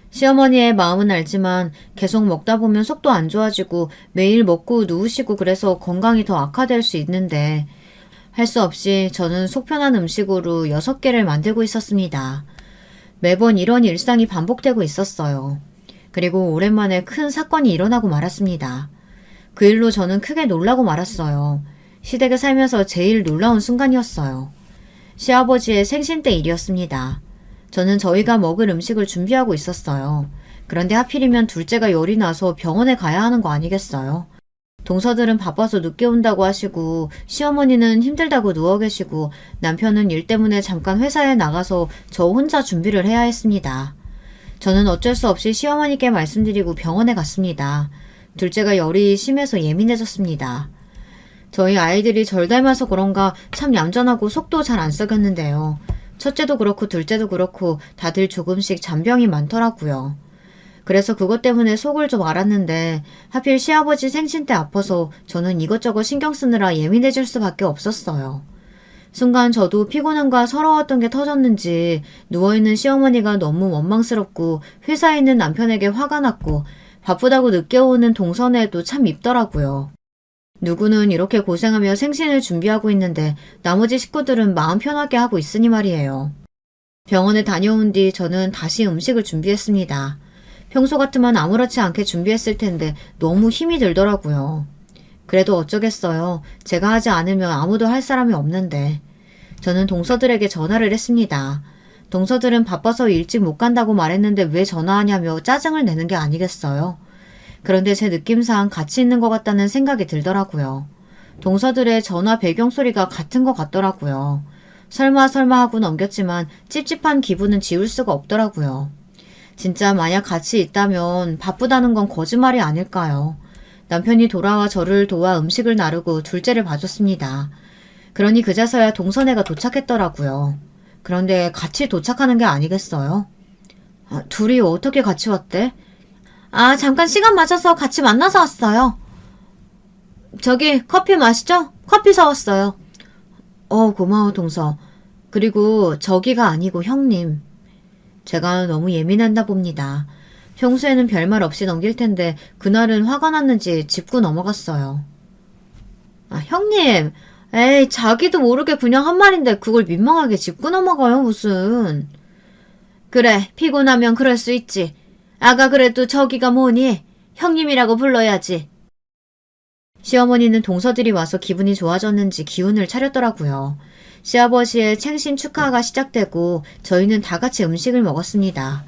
Speaker 1: 시어머니의 마음은 알지만 계속 먹다 보면 속도 안 좋아지고 매일 먹고 누우시고 그래서 건강이 더 악화될 수 있는데 할 수 없이 저는 속 편한 음식으로 6개를 만들고 있었습니다. 매번 이런 일상이 반복되고 있었어요. 그리고 오랜만에 큰 사건이 일어나고 말았습니다. 그 일로 저는 크게 놀라고 말았어요. 시댁에 살면서 제일 놀라운 순간이었어요. 시아버지의 생신 때 일이었습니다. 저는 저희가 먹을 음식을 준비하고 있었어요. 그런데 하필이면 둘째가 열이 나서 병원에 가야 하는 거 아니겠어요? 동서들은 바빠서 늦게 온다고 하시고 시어머니는 힘들다고 누워 계시고 남편은 일 때문에 잠깐 회사에 나가서 저 혼자 준비를 해야 했습니다. 저는 어쩔 수 없이 시어머니께 말씀드리고 병원에 갔습니다. 둘째가 열이 심해서 예민해졌습니다. 저희 아이들이 절 닮아서 그런가 참 얌전하고 속도 잘 안 썩였는데요. 첫째도 그렇고 둘째도 그렇고 다들 조금씩 잔병이 많더라고요. 그래서 그것 때문에 속을 좀 알았는데 하필 시아버지 생신 때 아파서 저는 이것저것 신경 쓰느라 예민해질 수밖에 없었어요. 순간 저도 피곤함과 서러웠던 게 터졌는지 누워있는 시어머니가 너무 원망스럽고 회사에 있는 남편에게 화가 났고 바쁘다고 늦게 오는 동선에도 참 밉더라고요. 누구는 이렇게 고생하며 생신을 준비하고 있는데 나머지 식구들은 마음 편하게 하고 있으니 말이에요. 병원에 다녀온 뒤 저는 다시 음식을 준비했습니다. 평소 같으면 아무렇지 않게 준비했을 텐데 너무 힘이 들더라고요. 그래도 어쩌겠어요. 제가 하지 않으면 아무도 할 사람이 없는데. 저는 동서들에게 전화를 했습니다. 동서들은 바빠서 일찍 못 간다고 말했는데 왜 전화하냐며 짜증을 내는 게 아니겠어요. 그런데 제 느낌상 같이 있는 것 같다는 생각이 들더라고요. 동서들의 전화 배경소리가 같은 것 같더라고요. 설마 하고 넘겼지만 찝찝한 기분은 지울 수가 없더라고요. 진짜 만약 같이 있다면 바쁘다는 건 거짓말이 아닐까요? 남편이 돌아와 저를 도와 음식을 나르고 둘째를 봐줬습니다. 그러니 그제서야 동서네가 도착했더라고요. 그런데 같이 도착하는 게 아니겠어요? 둘이 어떻게 같이 왔대? 잠깐 시간 맞아서 같이 만나서 왔어요. 저기 커피 마시죠? 커피 사왔어요. 고마워 동서. 그리고 저기가 아니고 형님. 제가 너무 예민했나 봅니다. 평소에는 별말 없이 넘길 텐데 그날은 화가 났는지 짚고 넘어갔어요. 형님, 에이 자기도 모르게 그냥 한 말인데 그걸 민망하게 짚고 넘어가요 무슨. 그래 피곤하면 그럴 수 있지. 아가 그래도 저기가 뭐니? 형님이라고 불러야지. 시어머니는 동서들이 와서 기분이 좋아졌는지 기운을 차렸더라고요. 시아버지의 생신 축하가 시작되고 저희는 다 같이 음식을 먹었습니다.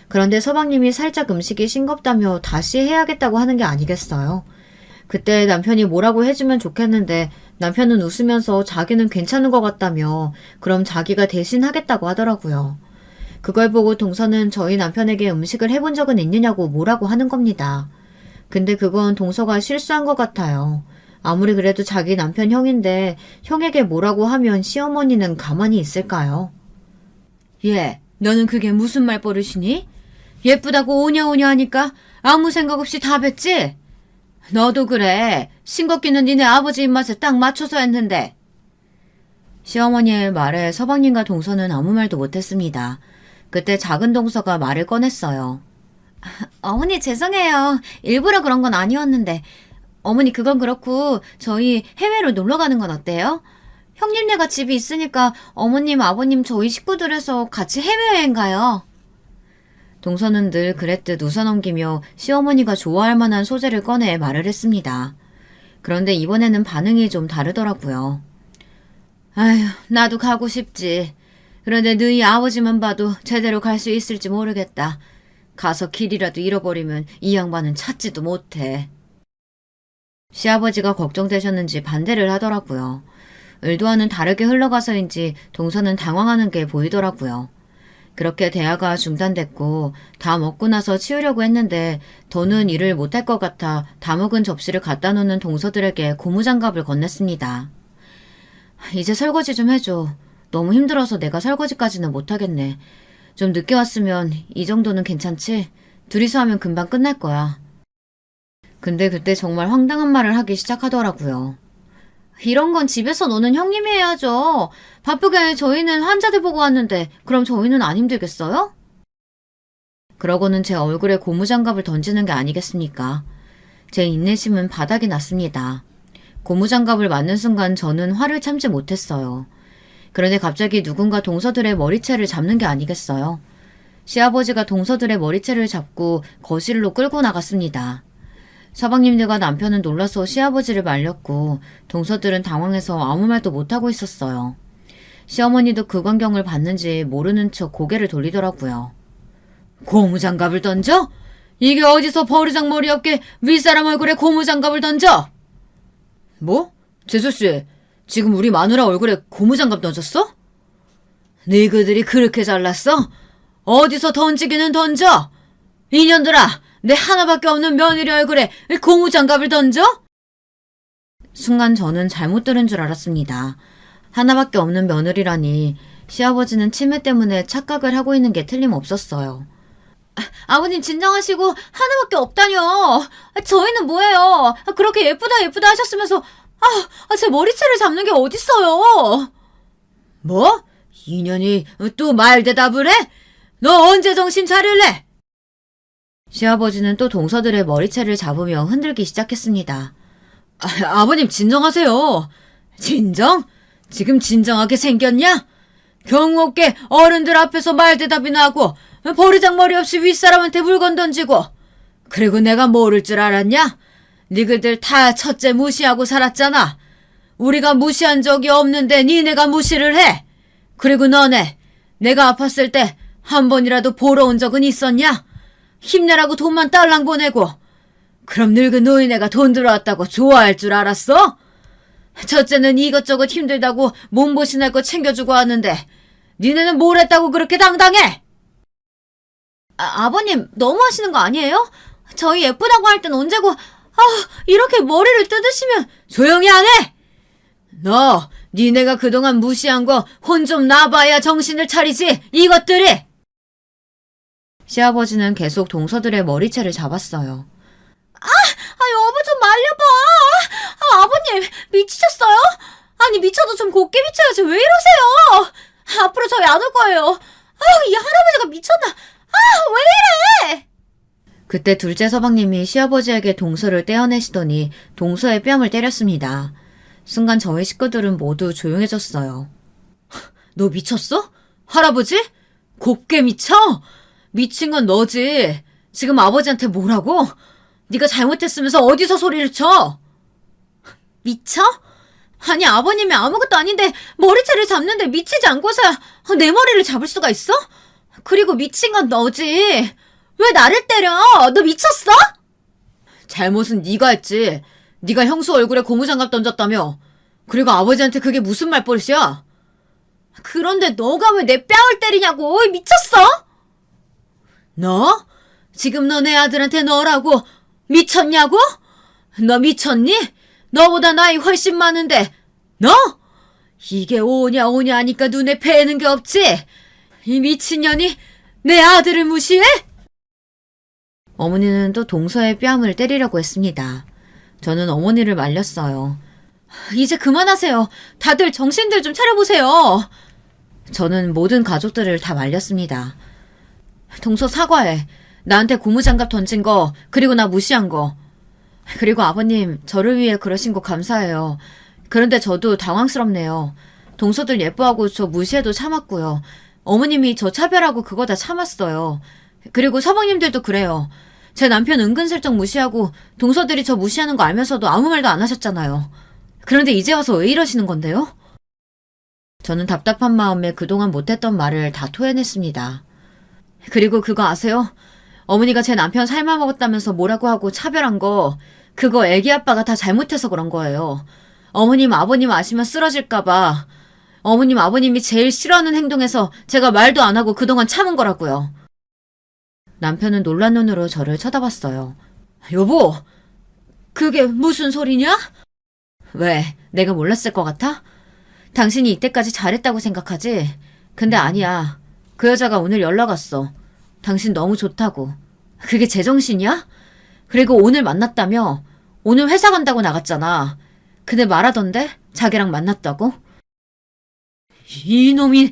Speaker 1: 그런데 서방님이 살짝 음식이 싱겁다며 다시 해야겠다고 하는 게 아니겠어요? 그때 남편이 뭐라고 해주면 좋겠는데 남편은 웃으면서 자기는 괜찮은 것 같다며 그럼 자기가 대신 하겠다고 하더라고요. 그걸 보고 동서는 저희 남편에게 음식을 해본 적은 있느냐고 뭐라고 하는 겁니다. 근데 그건 동서가 실수한 것 같아요. 아무리 그래도 자기 남편 형인데 형에게 뭐라고 하면 시어머니는 가만히 있을까요? 너는 그게 무슨 말버릇이니? 예쁘다고 오냐오냐 하니까 아무 생각 없이 다 뱉지? 너도 그래. 싱겁기는 니네 아버지 입맛에 딱 맞춰서 했는데. 시어머니의 말에 서방님과 동서는 아무 말도 못했습니다. 그때 작은 동서가 말을 꺼냈어요. 어머니 죄송해요. 일부러 그런 건 아니었는데. 어머니 그건 그렇고 저희 해외로 놀러 가는 건 어때요? 형님네가 집이 있으니까 어머님 아버님 저희 식구들에서 같이 해외여행 가요. 동서는 늘 그랬듯 웃어넘기며 시어머니가 좋아할 만한 소재를 꺼내 말을 했습니다. 그런데 이번에는 반응이 좀 다르더라고요. 아휴 나도 가고 싶지. 그런데 너희 아버지만 봐도 제대로 갈 수 있을지 모르겠다. 가서 길이라도 잃어버리면 이 양반은 찾지도 못해. 시아버지가 걱정되셨는지 반대를 하더라고요. 의도와는 다르게 흘러가서인지 동서는 당황하는 게 보이더라고요. 그렇게 대화가 중단됐고 다 먹고 나서 치우려고 했는데 더는 일을 못할 것 같아 다 먹은 접시를 갖다 놓는 동서들에게 고무장갑을 건넸습니다. 이제 설거지 좀 해줘. 너무 힘들어서 내가 설거지까지는 못하겠네. 좀 늦게 왔으면 이 정도는 괜찮지? 둘이서 하면 금방 끝날 거야. 근데 그때 정말 황당한 말을 하기 시작하더라고요. 이런 건 집에서 노는 형님이 해야죠. 바쁘게 저희는 환자들 보고 왔는데 그럼 저희는 안 힘들겠어요? 그러고는 제 얼굴에 고무장갑을 던지는 게 아니겠습니까? 제 인내심은 바닥이 났습니다. 고무장갑을 맞는 순간 저는 화를 참지 못했어요. 그런데 갑자기 누군가 동서들의 머리채를 잡는 게 아니겠어요? 시아버지가 동서들의 머리채를 잡고 거실로 끌고 나갔습니다. 서방님들과 남편은 놀라서 시아버지를 말렸고 동서들은 당황해서 아무 말도 못하고 있었어요. 시어머니도 그 광경을 봤는지 모르는 척 고개를 돌리더라고요. 고무장갑을 던져? 이게 어디서 버르장머리 없게 윗사람 얼굴에 고무장갑을 던져? 뭐? 재수씨, 지금 우리 마누라 얼굴에 고무장갑 던졌어? 너희들이 그렇게 잘났어? 어디서 던지기는 던져? 이년들아, 내 하나밖에 없는 며느리 얼굴에 고무장갑을 던져? 순간 저는 잘못 들은 줄 알았습니다. 하나밖에 없는 며느리라니 시아버지는 치매 때문에 착각을 하고 있는 게 틀림없었어요. 아버님 진정하시고 하나밖에 없다뇨. 저희는 뭐예요. 그렇게 예쁘다 하셨으면서 제 머리채를 잡는 게 어딨어요. 뭐? 이년이 또 말 대답을 해? 너 언제 정신 차릴래? 시아버지는 또 동서들의 머리채를 잡으며 흔들기 시작했습니다. 아버님 진정하세요. 진정? 지금 진정하게 생겼냐? 경우 없게 어른들 앞에서 말 대답이나 하고 버르장머리 없이 윗사람한테 물건 던지고 그리고 내가 모를 줄 알았냐? 니들들 다 첫째 무시하고 살았잖아. 우리가 무시한 적이 없는데 니네가 무시를 해. 그리고 너네 내가 아팠을 때 한 번이라도 보러 온 적은 있었냐? 힘내라고 돈만 딸랑 보내고 그럼 늙은 노인네가 돈 들어왔다고 좋아할 줄 알았어? 첫째는 이것저것 힘들다고 몸보신할 거 챙겨주고 왔는데 니네는 뭘 했다고 그렇게 당당해? 아버님 너무하시는 거 아니에요? 저희 예쁘다고 할 땐 언제고 이렇게 머리를 뜯으시면 조용히 안 해! 너 니네가 그동안 무시한 거 혼 좀 나봐야 정신을 차리지 이것들이! 시아버지는 계속 동서들의 머리채를 잡았어요. 여보 좀 말려봐. 아버님 미치셨어요? 아니 미쳐도 좀 곱게 미쳐야지 왜 이러세요? 앞으로 저희 안 올 거예요. 이 할아버지가 미쳤나? 왜 이래? 그때 둘째 서방님이 시아버지에게 동서를 떼어내시더니 동서의 뺨을 때렸습니다. 순간 저희 식구들은 모두 조용해졌어요. 너 미쳤어? 할아버지? 곱게 미쳐? 미친 건 너지. 지금 아버지한테 뭐라고? 네가 잘못했으면서 어디서 소리를 쳐? 미쳐? 아니 아버님이 아무것도 아닌데 머리채를 잡는데 미치지 않고서야 내 머리를 잡을 수가 있어? 그리고 미친 건 너지. 왜 나를 때려? 너 미쳤어? 잘못은 네가 했지. 네가 형수 얼굴에 고무장갑 던졌다며. 그리고 아버지한테 그게 무슨 말버릇이야? 그런데 너가 왜 내 뺨을 때리냐고. 미쳤어? 너? 지금 너 내 아들한테 너라고 미쳤냐고? 너 미쳤니? 너보다 나이 훨씬 많은데 너? 이게 오냐 하니까 눈에 뵈는 게 없지? 이 미친년이 내 아들을 무시해? 어머니는 또 동서의 뺨을 때리려고 했습니다. 저는 어머니를 말렸어요. 이제 그만하세요. 다들 정신들 좀 차려보세요. 저는 모든 가족들을 다 말렸습니다. 동서 사과해. 나한테 고무장갑 던진 거, 그리고 나 무시한 거. 그리고 아버님, 저를 위해 그러신 거 감사해요. 그런데 저도 당황스럽네요. 동서들 예뻐하고 저 무시해도 참았고요. 어머님이 저 차별하고 그거 다 참았어요. 그리고 서방님들도 그래요. 제 남편 은근슬쩍 무시하고 동서들이 저 무시하는 거 알면서도 아무 말도 안 하셨잖아요. 그런데 이제 와서 왜 이러시는 건데요? 저는 답답한 마음에 그동안 못했던 말을 다 토해냈습니다. 그리고 그거 아세요? 어머니가 제 남편 삶아먹었다면서 뭐라고 하고 차별한 거, 그거 애기 아빠가 다 잘못해서 그런 거예요. 어머님, 아버님 아시면 쓰러질까봐. 어머님, 아버님이 제일 싫어하는 행동에서 제가 말도 안 하고 그동안 참은 거라고요. 남편은 놀란 눈으로 저를 쳐다봤어요. 여보, 그게 무슨 소리냐? 왜, 내가 몰랐을 것 같아? 당신이 이때까지 잘했다고 생각하지? 근데 아니야. 그 여자가 오늘 연락 왔어. 당신 너무 좋다고. 그게 제정신이야? 그리고 오늘 만났다며? 오늘 회사 간다고 나갔잖아. 근데 말하던데? 자기랑 만났다고? 이놈이,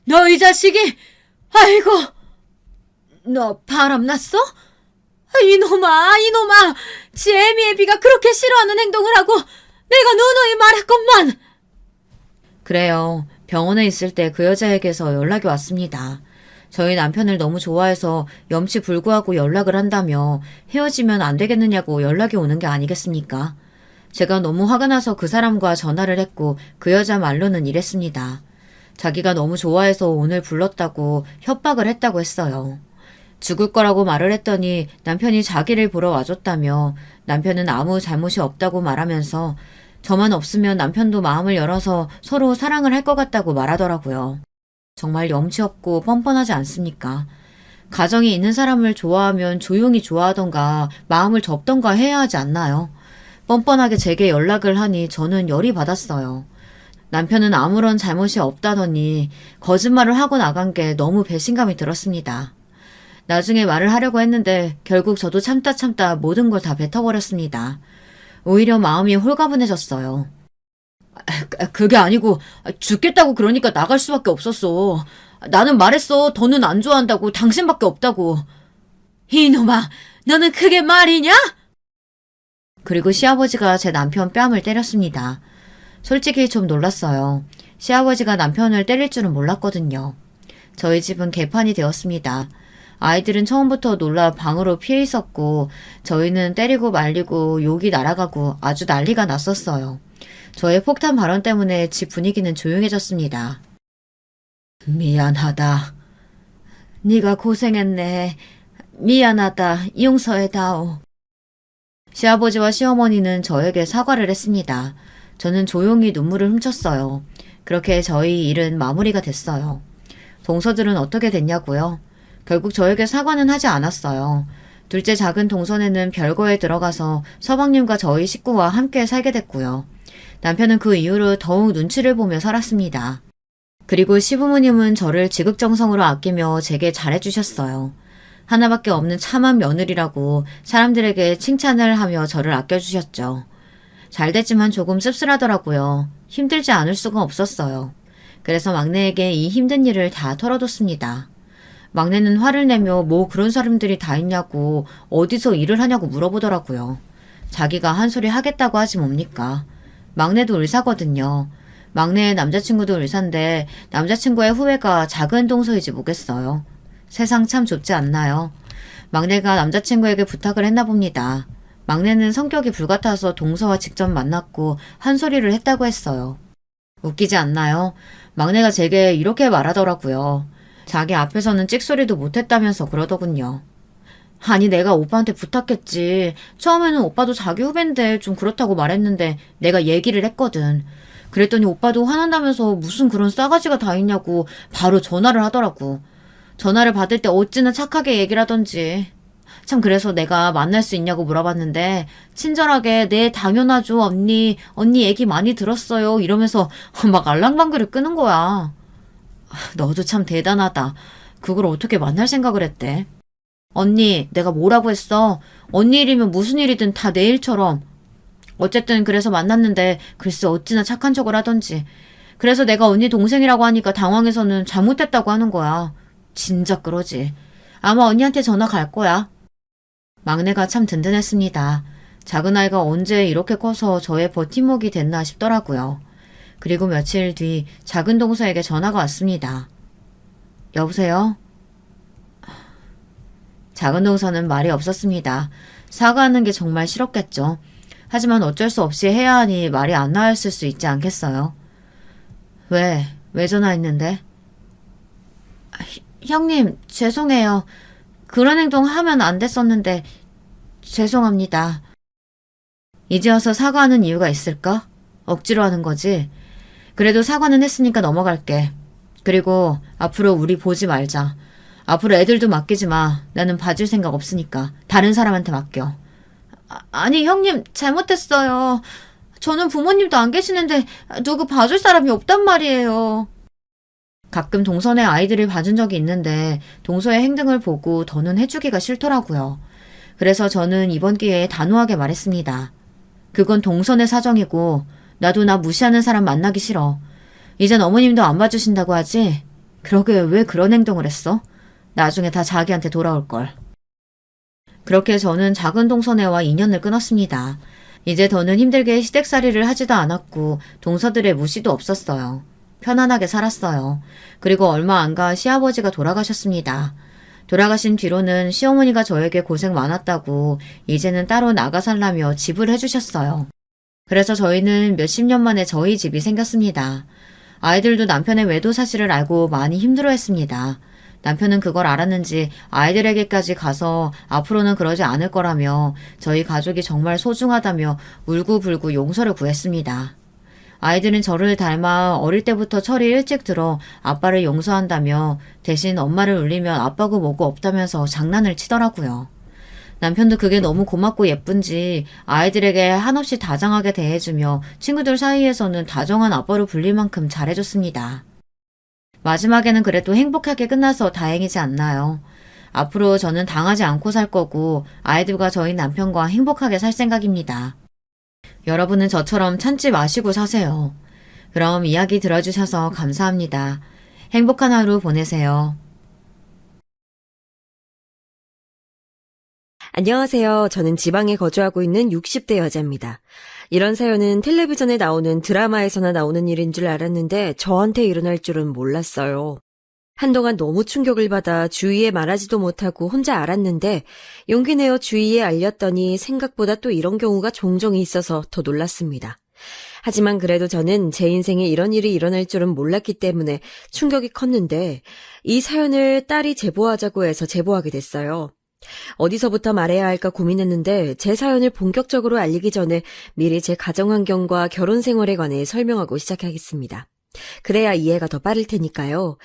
Speaker 1: 너 이 자식이, 아이고, 너 바람났어? 이놈아, 지 애미애비가 그렇게 싫어하는 행동을 하고 내가 누누이 말했건만. 그래요. 병원에 있을 때 그 여자에게서 연락이 왔습니다. 저희 남편을 너무 좋아해서 염치불구하고 연락을 한다며 헤어지면 안 되겠느냐고 연락이 오는 게 아니겠습니까? 제가 너무 화가 나서 그 사람과 전화를 했고 그 여자 말로는 이랬습니다. 자기가 너무 좋아해서 오늘 불렀다고 협박을 했다고 했어요. 죽을 거라고 말을 했더니 남편이 자기를 보러 와줬다며 남편은 아무 잘못이 없다고 말하면서 저만 없으면 남편도 마음을 열어서 서로 사랑을 할 것 같다고 말하더라고요. 정말 염치 없고 뻔뻔하지 않습니까? 가정이 있는 사람을 좋아하면 조용히 좋아하던가 마음을 접던가 해야 하지 않나요? 뻔뻔하게 제게 연락을 하니 저는 열이 받았어요. 남편은 아무런 잘못이 없다더니 거짓말을 하고 나간 게 너무 배신감이 들었습니다. 나중에 말을 하려고 했는데 결국 저도 참다 모든 걸 다 뱉어버렸습니다. 오히려 마음이 홀가분해졌어요. 그게 아니고 죽겠다고 그러니까 나갈 수밖에 없었어. 나는 말했어. 더는 안 좋아한다고. 당신밖에 없다고. 이놈아, 너는 그게 말이냐? 그리고 시아버지가 제 남편 뺨을 때렸습니다. 솔직히 좀 놀랐어요. 시아버지가 남편을 때릴 줄은 몰랐거든요. 저희 집은 개판이 되었습니다. 아이들은 처음부터 놀라 방으로 피해 있었고 저희는 때리고 말리고 욕이 날아가고 아주 난리가 났었어요. 저의 폭탄 발언 때문에 집 분위기는 조용해졌습니다. 미안하다. 네가 고생했네. 미안하다. 용서해다오. 시아버지와 시어머니는 저에게 사과를 했습니다. 저는 조용히 눈물을 훔쳤어요. 그렇게 저희 일은 마무리가 됐어요. 동서들은 어떻게 됐냐고요? 결국 저에게 사과는 하지 않았어요. 둘째 작은 동선에는 별거에 들어가서 서방님과 저희 식구와 함께 살게 됐고요. 남편은 그 이후로 더욱 눈치를 보며 살았습니다. 그리고 시부모님은 저를 지극정성으로 아끼며 제게 잘해주셨어요. 하나밖에 없는 참한 며느리라고 사람들에게 칭찬을 하며 저를 아껴주셨죠. 잘됐지만 조금 씁쓸하더라고요. 힘들지 않을 수가 없었어요. 그래서 막내에게 이 힘든 일을 다 털어뒀습니다. 막내는 화를 내며 뭐 그런 사람들이 다 있냐고 어디서 일을 하냐고 물어보더라고요. 자기가 한 소리 하겠다고 하지 뭡니까? 막내도 의사거든요. 막내의 남자친구도 의사인데 남자친구의 후배가 작은 동서이지 뭐겠어요. 세상 참 좁지 않나요? 막내가 남자친구에게 부탁을 했나 봅니다. 막내는 성격이 불같아서 동서와 직접 만났고 한 소리를 했다고 했어요. 웃기지 않나요? 막내가 제게 이렇게 말하더라고요. 자기 앞에서는 찍소리도 못했다면서 그러더군요. 아니 내가 오빠한테 부탁했지. 처음에는 오빠도 자기 후배인데 좀 그렇다고 말했는데 내가 얘기를 했거든. 그랬더니 오빠도 화난다면서 무슨 그런 싸가지가 다 있냐고 바로 전화를 하더라고. 전화를 받을 때 어찌나 착하게 얘기를 하던지. 참 그래서 내가 만날 수 있냐고 물어봤는데 친절하게 네 당연하죠 언니 얘기 많이 들었어요 이러면서 막 알랑방귀를 끄는 거야. 너도 참 대단하다. 그걸 어떻게 만날 생각을 했대? 언니 내가 뭐라고 했어? 언니 일이면 무슨 일이든 다 내 일처럼. 어쨌든 그래서 만났는데 글쎄 어찌나 착한 척을 하던지. 그래서 내가 언니 동생이라고 하니까 당황해서는 잘못했다고 하는 거야. 진작 그러지. 아마 언니한테 전화 갈 거야. 막내가 참 든든했습니다. 작은 아이가 언제 이렇게 커서 저의 버팀목이 됐나 싶더라고요. 그리고 며칠 뒤 작은 동서에게 전화가 왔습니다. 여보세요? 작은 동서는 말이 없었습니다. 사과하는 게 정말 싫었겠죠. 하지만 어쩔 수 없이 해야 하니 말이 안 나왔을 수 있지 않겠어요? 왜 전화했는데? 형님, 죄송해요. 그런 행동 하면 안 됐었는데 죄송합니다. 이제 와서 사과하는 이유가 있을까? 억지로 하는 거지. 그래도 사과는 했으니까 넘어갈게. 그리고 앞으로 우리 보지 말자. 앞으로 애들도 맡기지 마. 나는 봐줄 생각 없으니까. 다른 사람한테 맡겨. 아니 형님 잘못했어요. 저는 부모님도 안 계시는데 누구 봐줄 사람이 없단 말이에요. 가끔 동선에 아이들을 봐준 적이 있는데 동서의 행동을 보고 더는 해주기가 싫더라고요. 그래서 저는 이번 기회에 단호하게 말했습니다. 그건 동선의 사정이고 나도 나 무시하는 사람 만나기 싫어. 이젠 어머님도 안 봐주신다고 하지? 그러게 왜 그런 행동을 했어? 나중에 다 자기한테 돌아올걸. 그렇게 저는 작은 동서네와 인연을 끊었습니다. 이제 더는 힘들게 시댁살이를 하지도 않았고 동서들의 무시도 없었어요. 편안하게 살았어요. 그리고 얼마 안 가 시아버지가 돌아가셨습니다. 돌아가신 뒤로는 시어머니가 저에게 고생 많았다고 이제는 따로 나가 살라며 집을 해주셨어요. 그래서 저희는 몇십 년 만에 저희 집이 생겼습니다. 아이들도 남편의 외도 사실을 알고 많이 힘들어했습니다. 남편은 그걸 알았는지 아이들에게까지 가서 앞으로는 그러지 않을 거라며 저희 가족이 정말 소중하다며 울고불고 용서를 구했습니다. 아이들은 저를 닮아 어릴 때부터 철이 일찍 들어 아빠를 용서한다며 대신 엄마를 울리면 아빠고 뭐고 없다면서 장난을 치더라고요. 남편도 그게 너무 고맙고 예쁜지 아이들에게 한없이 다정하게 대해주며 친구들 사이에서는 다정한 아빠로 불릴 만큼 잘해줬습니다. 마지막에는 그래도 행복하게 끝나서 다행이지 않나요? 앞으로 저는 당하지 않고 살 거고 아이들과 저희 남편과 행복하게 살 생각입니다. 여러분은 저처럼 참지 마시고 사세요. 그럼 이야기 들어주셔서 감사합니다. 행복한 하루 보내세요.
Speaker 2: 안녕하세요. 저는 지방에 거주하고 있는 60대 여자입니다. 이런 사연은 텔레비전에 나오는 드라마에서나 나오는 일인 줄 알았는데 저한테 일어날 줄은 몰랐어요. 한동안 너무 충격을 받아 주위에 말하지도 못하고 혼자 알았는데 용기 내어 주위에 알렸더니 생각보다 또 이런 경우가 종종 있어서 더 놀랐습니다. 하지만 그래도 저는 제 인생에 이런 일이 일어날 줄은 몰랐기 때문에 충격이 컸는데 이 사연을 딸이 제보하자고 해서 제보하게 됐어요. 어디서부터 말해야 할까 고민했는데 제 사연을 본격적으로 알리기 전에 미리 제 가정환경과 결혼 생활에 관해 설명하고 시작하겠습니다. 그래야 이해가 더 빠를 테니까요.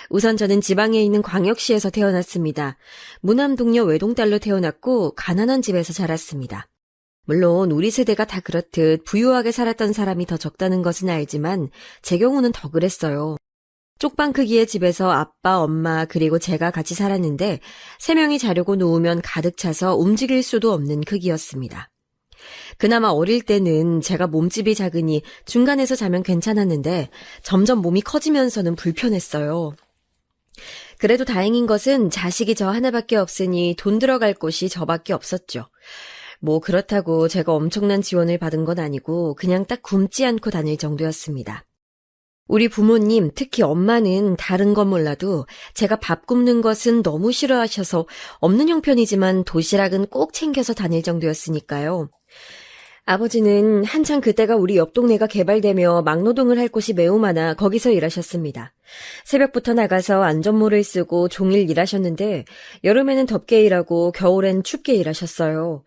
Speaker 2: 우선 저는 지방에 있는 광역시에서 태어났습니다. 무남동녀 외동딸로 태어났고 가난한 집에서 자랐습니다. 물론 우리 세대가 다 그렇듯 부유하게 살았던 사람이 더 적다는 것은 알지만 제 경우는 더 그랬어요. 쪽방 크기의 집에서 아빠, 엄마, 그리고 제가 같이 살았는데 3명이 자려고 누우면 가득 차서 움직일 수도 없는 크기였습니다. 그나마 어릴 때는 제가 몸집이 작으니 중간에서 자면 괜찮았는데 점점 몸이 커지면서는 불편했어요. 그래도 다행인 것은 자식이 저 하나밖에 없으니 돈 들어갈 곳이 저밖에 없었죠. 뭐 그렇다고 제가 엄청난 지원을 받은 건 아니고 그냥 딱 굶지 않고 다닐 정도였습니다. 우리 부모님, 특히 엄마는 다른 건 몰라도 제가 밥 굽는 것은 너무 싫어하셔서 없는 형편이지만 도시락은 꼭 챙겨서 다닐 정도였으니까요. 아버지는 한창 그때가 우리 옆 동네가 개발되며 막노동을 할 곳이 매우 많아 거기서 일하셨습니다. 새벽부터 나가서 안전모를 쓰고 종일 일하셨는데 여름에는 덥게 일하고 겨울엔 춥게 일하셨어요.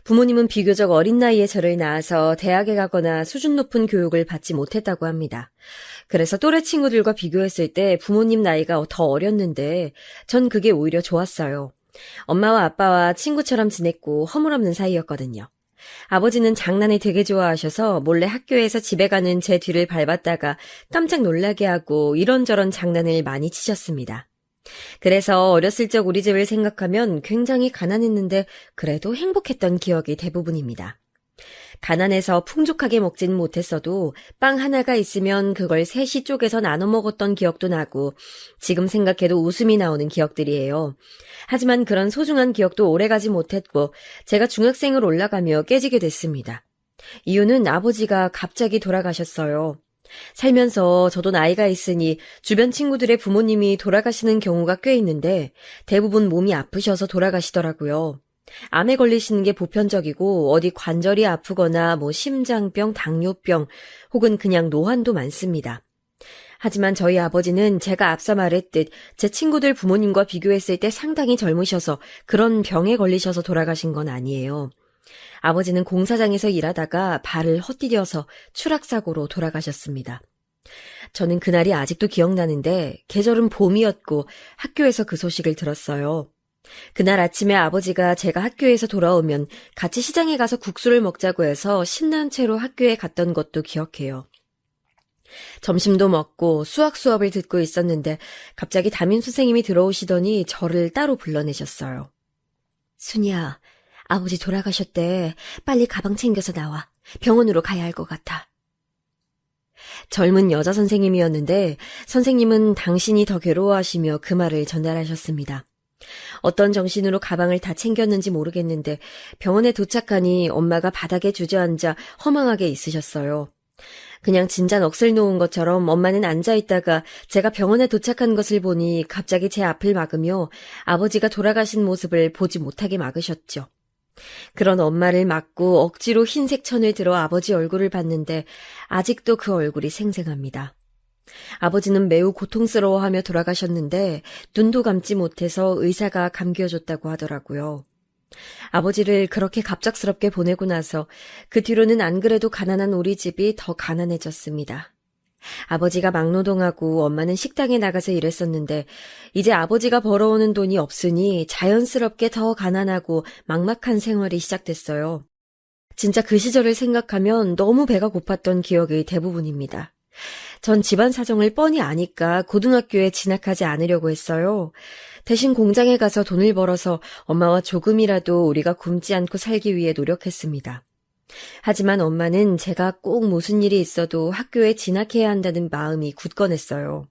Speaker 2: 부모님은 비교적 어린 나이에 저를 낳아서 대학에 가거나 수준 높은 교육을 받지 못했다고 합니다. 그래서 또래 친구들과 비교했을 때 부모님 나이가 더 어렸는데 전 그게 오히려 좋았어요. 엄마와 아빠와 친구처럼 지냈고 허물없는 사이였거든요. 아버지는 장난을 되게 좋아하셔서 몰래 학교에서 집에 가는 제 뒤를 밟았다가 깜짝 놀라게 하고 이런저런 장난을 많이 치셨습니다. 그래서 어렸을 적 우리 집을 생각하면 굉장히 가난했는데 그래도 행복했던 기억이 대부분입니다. 가난해서 풍족하게 먹지는 못했어도 빵 하나가 있으면 그걸 셋이 쪼개서 나눠 먹었던 기억도 나고 지금 생각해도 웃음이 나오는 기억들이에요. 하지만 그런 소중한 기억도 오래가지 못했고 제가 중학생을 올라가며 깨지게 됐습니다. 이유는 아버지가 갑자기 돌아가셨어요. 살면서 저도 나이가 있으니 주변 친구들의 부모님이 돌아가시는 경우가 꽤 있는데 대부분 몸이 아프셔서 돌아가시더라고요. 암에 걸리시는 게 보편적이고 어디 관절이 아프거나 심장병, 당뇨병 혹은 그냥 노환도 많습니다. 하지만 저희 아버지는 제가 앞서 말했듯 제 친구들 부모님과 비교했을 때 상당히 젊으셔서 그런 병에 걸리셔서 돌아가신 건 아니에요. 아버지는 공사장에서 일하다가 발을 헛디뎌서 추락사고로 돌아가셨습니다. 저는 그날이 아직도 기억나는데 계절은 봄이었고 학교에서 그 소식을 들었어요. 그날 아침에 아버지가 제가 학교에서 돌아오면 같이 시장에 가서 국수를 먹자고 해서 신난 채로 학교에 갔던 것도 기억해요. 점심도 먹고 수학 수업을 듣고 있었는데 갑자기 담임 선생님이 들어오시더니 저를 따로 불러내셨어요. 순이야, 아버지 돌아가셨대. 빨리 가방 챙겨서 나와. 병원으로 가야 할 것 같아. 젊은 여자 선생님이었는데 선생님은 당신이 더 괴로워하시며 그 말을 전달하셨습니다. 어떤 정신으로 가방을 다 챙겼는지 모르겠는데 병원에 도착하니 엄마가 바닥에 주저앉아 허망하게 있으셨어요. 그냥 진짜 넋을 놓은 것처럼 엄마는 앉아있다가 제가 병원에 도착한 것을 보니 갑자기 제 앞을 막으며 아버지가 돌아가신 모습을 보지 못하게 막으셨죠. 그런 엄마를 막고 억지로 흰색 천을 들어 아버지 얼굴을 봤는데 아직도 그 얼굴이 생생합니다. 아버지는 매우 고통스러워하며 돌아가셨는데 눈도 감지 못해서 의사가 감겨줬다고 하더라고요. 아버지를 그렇게 갑작스럽게 보내고 나서 그 뒤로는 안 그래도 가난한 우리 집이 더 가난해졌습니다. 아버지가 막노동하고 엄마는 식당에 나가서 일했었는데 이제 아버지가 벌어오는 돈이 없으니 자연스럽게 더 가난하고 막막한 생활이 시작됐어요. 진짜 그 시절을 생각하면 너무 배가 고팠던 기억이 대부분입니다. 전 집안 사정을 뻔히 아니까 고등학교에 진학하지 않으려고 했어요. 대신 공장에 가서 돈을 벌어서 엄마와 조금이라도 우리가 굶지 않고 살기 위해 노력했습니다. 하지만 엄마는 제가 꼭 무슨 일이 있어도 학교에 진학해야 한다는 마음이 굳건했어요.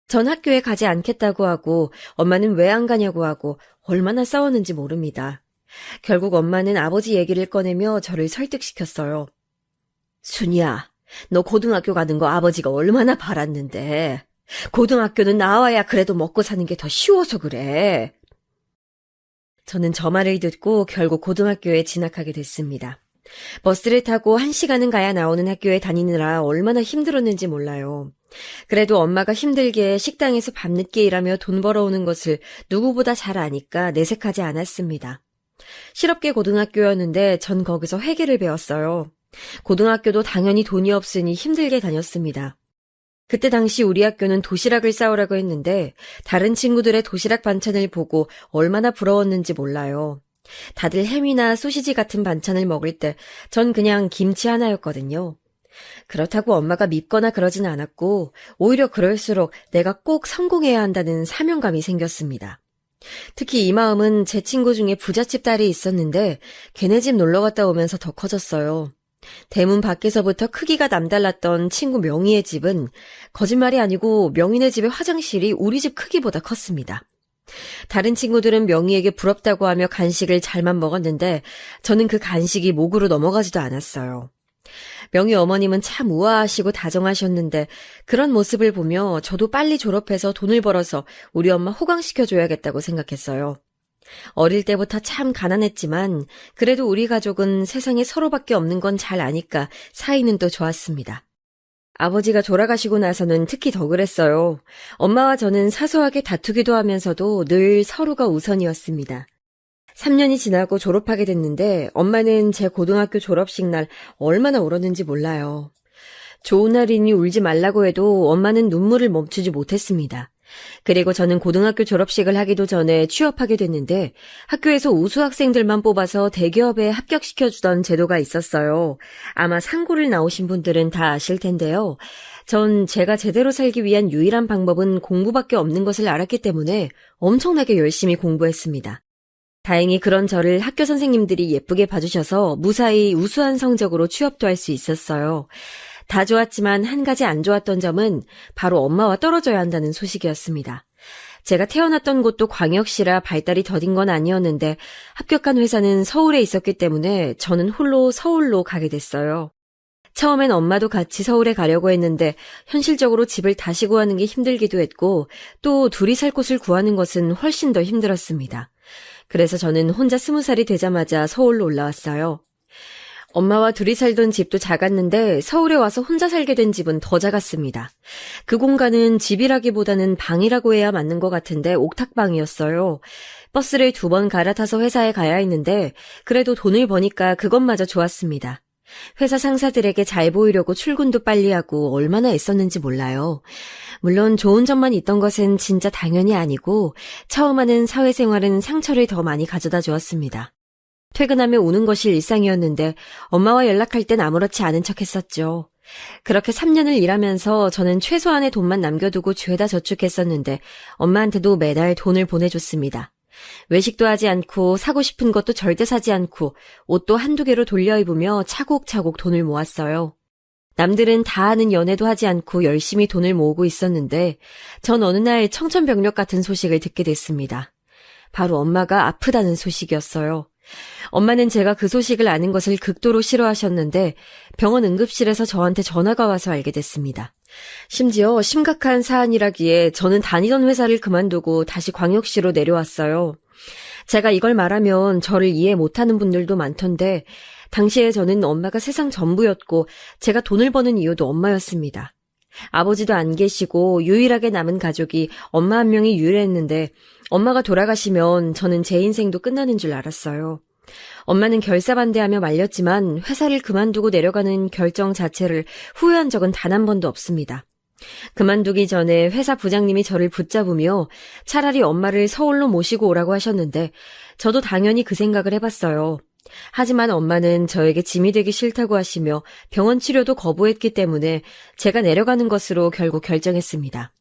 Speaker 2: 전 학교에 가지 않겠다고 하고 엄마는 왜 안 가냐고 하고 얼마나 싸웠는지 모릅니다. 결국 엄마는 아버지 얘기를 꺼내며 저를 설득시켰어요. 순이야, 너 고등학교 가는 거 아버지가 얼마나 바랐는데. 고등학교는 나와야 그래도 먹고 사는 게 더 쉬워서 그래. 저는 저 말을 듣고 결국 고등학교에 진학하게 됐습니다. 버스를 타고 1시간은 가야 나오는 학교에 다니느라 얼마나 힘들었는지 몰라요. 그래도 엄마가 힘들게 식당에서 밤늦게 일하며 돈 벌어오는 것을 누구보다 잘 아니까 내색하지 않았습니다. 실업계 고등학교였는데 전 거기서 회계를 배웠어요. 고등학교도 당연히 돈이 없으니 힘들게 다녔습니다. 그때 당시 우리 학교는 도시락을 싸오라고 했는데 다른 친구들의 도시락 반찬을 보고 얼마나 부러웠는지 몰라요. 다들 햄이나 소시지 같은 반찬을 먹을 때 전 그냥 김치 하나였거든요. 그렇다고 엄마가 밉거나 그러진 않았고 오히려 그럴수록 내가 꼭 성공해야 한다는 사명감이 생겼습니다. 특히 이 마음은 제 친구 중에 부잣집 딸이 있었는데 걔네 집 놀러 갔다 오면서 더 커졌어요. 대문 밖에서부터 크기가 남달랐던 친구 명희의 집은 거짓말이 아니고 명희네 집의 화장실이 우리 집 크기보다 컸습니다. 다른 친구들은 명희에게 부럽다고 하며 간식을 잘만 먹었는데 저는 그 간식이 목으로 넘어가지도 않았어요. 명희 어머님은 참 우아하시고 다정하셨는데 그런 모습을 보며 저도 빨리 졸업해서 돈을 벌어서 우리 엄마 호강시켜줘야겠다고 생각했어요. 어릴 때부터 참 가난했지만 그래도 우리 가족은 세상에 서로밖에 없는 건 잘 아니까 사이는 또 좋았습니다. 아버지가 돌아가시고 나서는 특히 더 그랬어요. 엄마와 저는 사소하게 다투기도 하면서도 늘 서로가 우선이었습니다. 3년이 지나고 졸업하게 됐는데 엄마는 제 고등학교 졸업식 날 얼마나 울었는지 몰라요. 좋은 날이니 울지 말라고 해도 엄마는 눈물을 멈추지 못했습니다. 그리고 저는 고등학교 졸업식을 하기도 전에 취업하게 됐는데 학교에서 우수 학생들만 뽑아서 대기업에 합격시켜주던 제도가 있었어요. 아마 상고를 나오신 분들은 다 아실 텐데요. 전 제가 제대로 살기 위한 유일한 방법은 공부밖에 없는 것을 알았기 때문에 엄청나게 열심히 공부했습니다. 다행히 그런 저를 학교 선생님들이 예쁘게 봐주셔서 무사히 우수한 성적으로 취업도 할 수 있었어요. 다 좋았지만 한 가지 안 좋았던 점은 바로 엄마와 떨어져야 한다는 소식이었습니다. 제가 태어났던 곳도 광역시라 발달이 더딘 건 아니었는데 합격한 회사는 서울에 있었기 때문에 저는 홀로 서울로 가게 됐어요. 처음엔 엄마도 같이 서울에 가려고 했는데 현실적으로 집을 다시 구하는 게 힘들기도 했고 또 둘이 살 곳을 구하는 것은 훨씬 더 힘들었습니다. 그래서 저는 혼자 20살이 되자마자 서울로 올라왔어요. 엄마와 둘이 살던 집도 작았는데 서울에 와서 혼자 살게 된 집은 더 작았습니다. 그 공간은 집이라기보다는 방이라고 해야 맞는 것 같은데 옥탑방이었어요. 버스를 2번 갈아타서 회사에 가야 했는데 그래도 돈을 버니까 그것마저 좋았습니다. 회사 상사들에게 잘 보이려고 출근도 빨리 하고 얼마나 애썼는지 몰라요. 물론 좋은 점만 있던 것은 진짜 당연히 아니고 처음 하는 사회생활은 상처를 더 많이 가져다 주었습니다. 퇴근하며 우는 것이 일상이었는데 엄마와 연락할 땐 아무렇지 않은 척 했었죠. 그렇게 3년을 일하면서 저는 최소한의 돈만 남겨두고 죄다 저축했었는데 엄마한테도 매달 돈을 보내줬습니다. 외식도 하지 않고 사고 싶은 것도 절대 사지 않고 옷도 한두 개로 돌려 입으며 차곡차곡 돈을 모았어요. 남들은 다 하는 연애도 하지 않고 열심히 돈을 모으고 있었는데 전 어느 날 청천벽력 같은 소식을 듣게 됐습니다. 바로 엄마가 아프다는 소식이었어요. 엄마는 제가 그 소식을 아는 것을 극도로 싫어하셨는데 병원 응급실에서 저한테 전화가 와서 알게 됐습니다. 심지어 심각한 사안이라기에 저는 다니던 회사를 그만두고 다시 광역시로 내려왔어요. 제가 이걸 말하면 저를 이해 못하는 분들도 많던데 당시에 저는 엄마가 세상 전부였고 제가 돈을 버는 이유도 엄마였습니다. 아버지도 안 계시고 유일하게 남은 가족이 엄마 한 명이 유일했는데 엄마가 돌아가시면 저는 제 인생도 끝나는 줄 알았어요. 엄마는 결사반대하며 말렸지만 회사를 그만두고 내려가는 결정 자체를 후회한 적은 단 한 번도 없습니다. 그만두기 전에 회사 부장님이 저를 붙잡으며 차라리 엄마를 서울로 모시고 오라고 하셨는데 저도 당연히 그 생각을 해봤어요. 하지만 엄마는 저에게 짐이 되기 싫다고 하시며 병원 치료도 거부했기 때문에 제가 내려가는 것으로 결국 결정했습니다.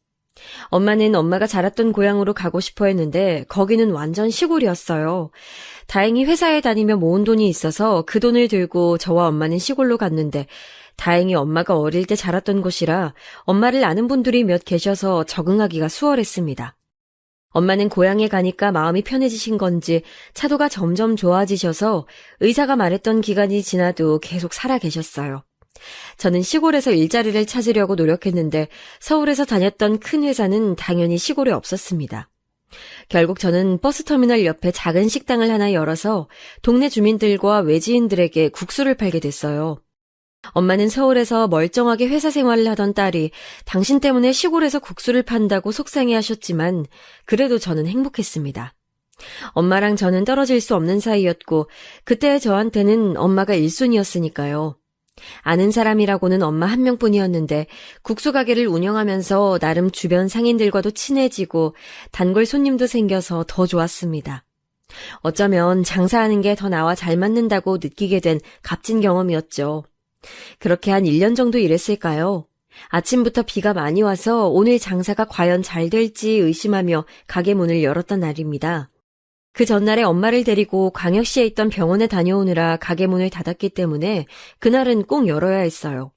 Speaker 2: 엄마는 엄마가 자랐던 고향으로 가고 싶어 했는데 거기는 완전 시골이었어요. 다행히 회사에 다니며 모은 돈이 있어서 그 돈을 들고 저와 엄마는 시골로 갔는데 다행히 엄마가 어릴 때 자랐던 곳이라 엄마를 아는 분들이 몇 계셔서 적응하기가 수월했습니다. 엄마는 고향에 가니까 마음이 편해지신 건지 차도가 점점 좋아지셔서 의사가 말했던 기간이 지나도 계속 살아 계셨어요. 저는 시골에서 일자리를 찾으려고 노력했는데 서울에서 다녔던 큰 회사는 당연히 시골에 없었습니다. 결국 저는 버스터미널 옆에 작은 식당을 하나 열어서 동네 주민들과 외지인들에게 국수를 팔게 됐어요. 엄마는 서울에서 멀쩡하게 회사 생활을 하던 딸이 당신 때문에 시골에서 국수를 판다고 속상해하셨지만 그래도 저는 행복했습니다. 엄마랑 저는 떨어질 수 없는 사이였고 그때 저한테는 엄마가 1순위였으니까요. 아는 사람이라고는 엄마 한 명뿐이었는데 국수 가게를 운영하면서 나름 주변 상인들과도 친해지고 단골 손님도 생겨서 더 좋았습니다. 어쩌면 장사하는 게 더 나와 잘 맞는다고 느끼게 된 값진 경험이었죠. 그렇게 한 1년 정도 일했을까요? 아침부터 비가 많이 와서 오늘 장사가 과연 잘 될지 의심하며 가게 문을 열었던 날입니다. 그 전날에 엄마를 데리고 광역시에 있던 병원에 다녀오느라 가게 문을 닫았기 때문에 그날은 꼭 열어야 했어요.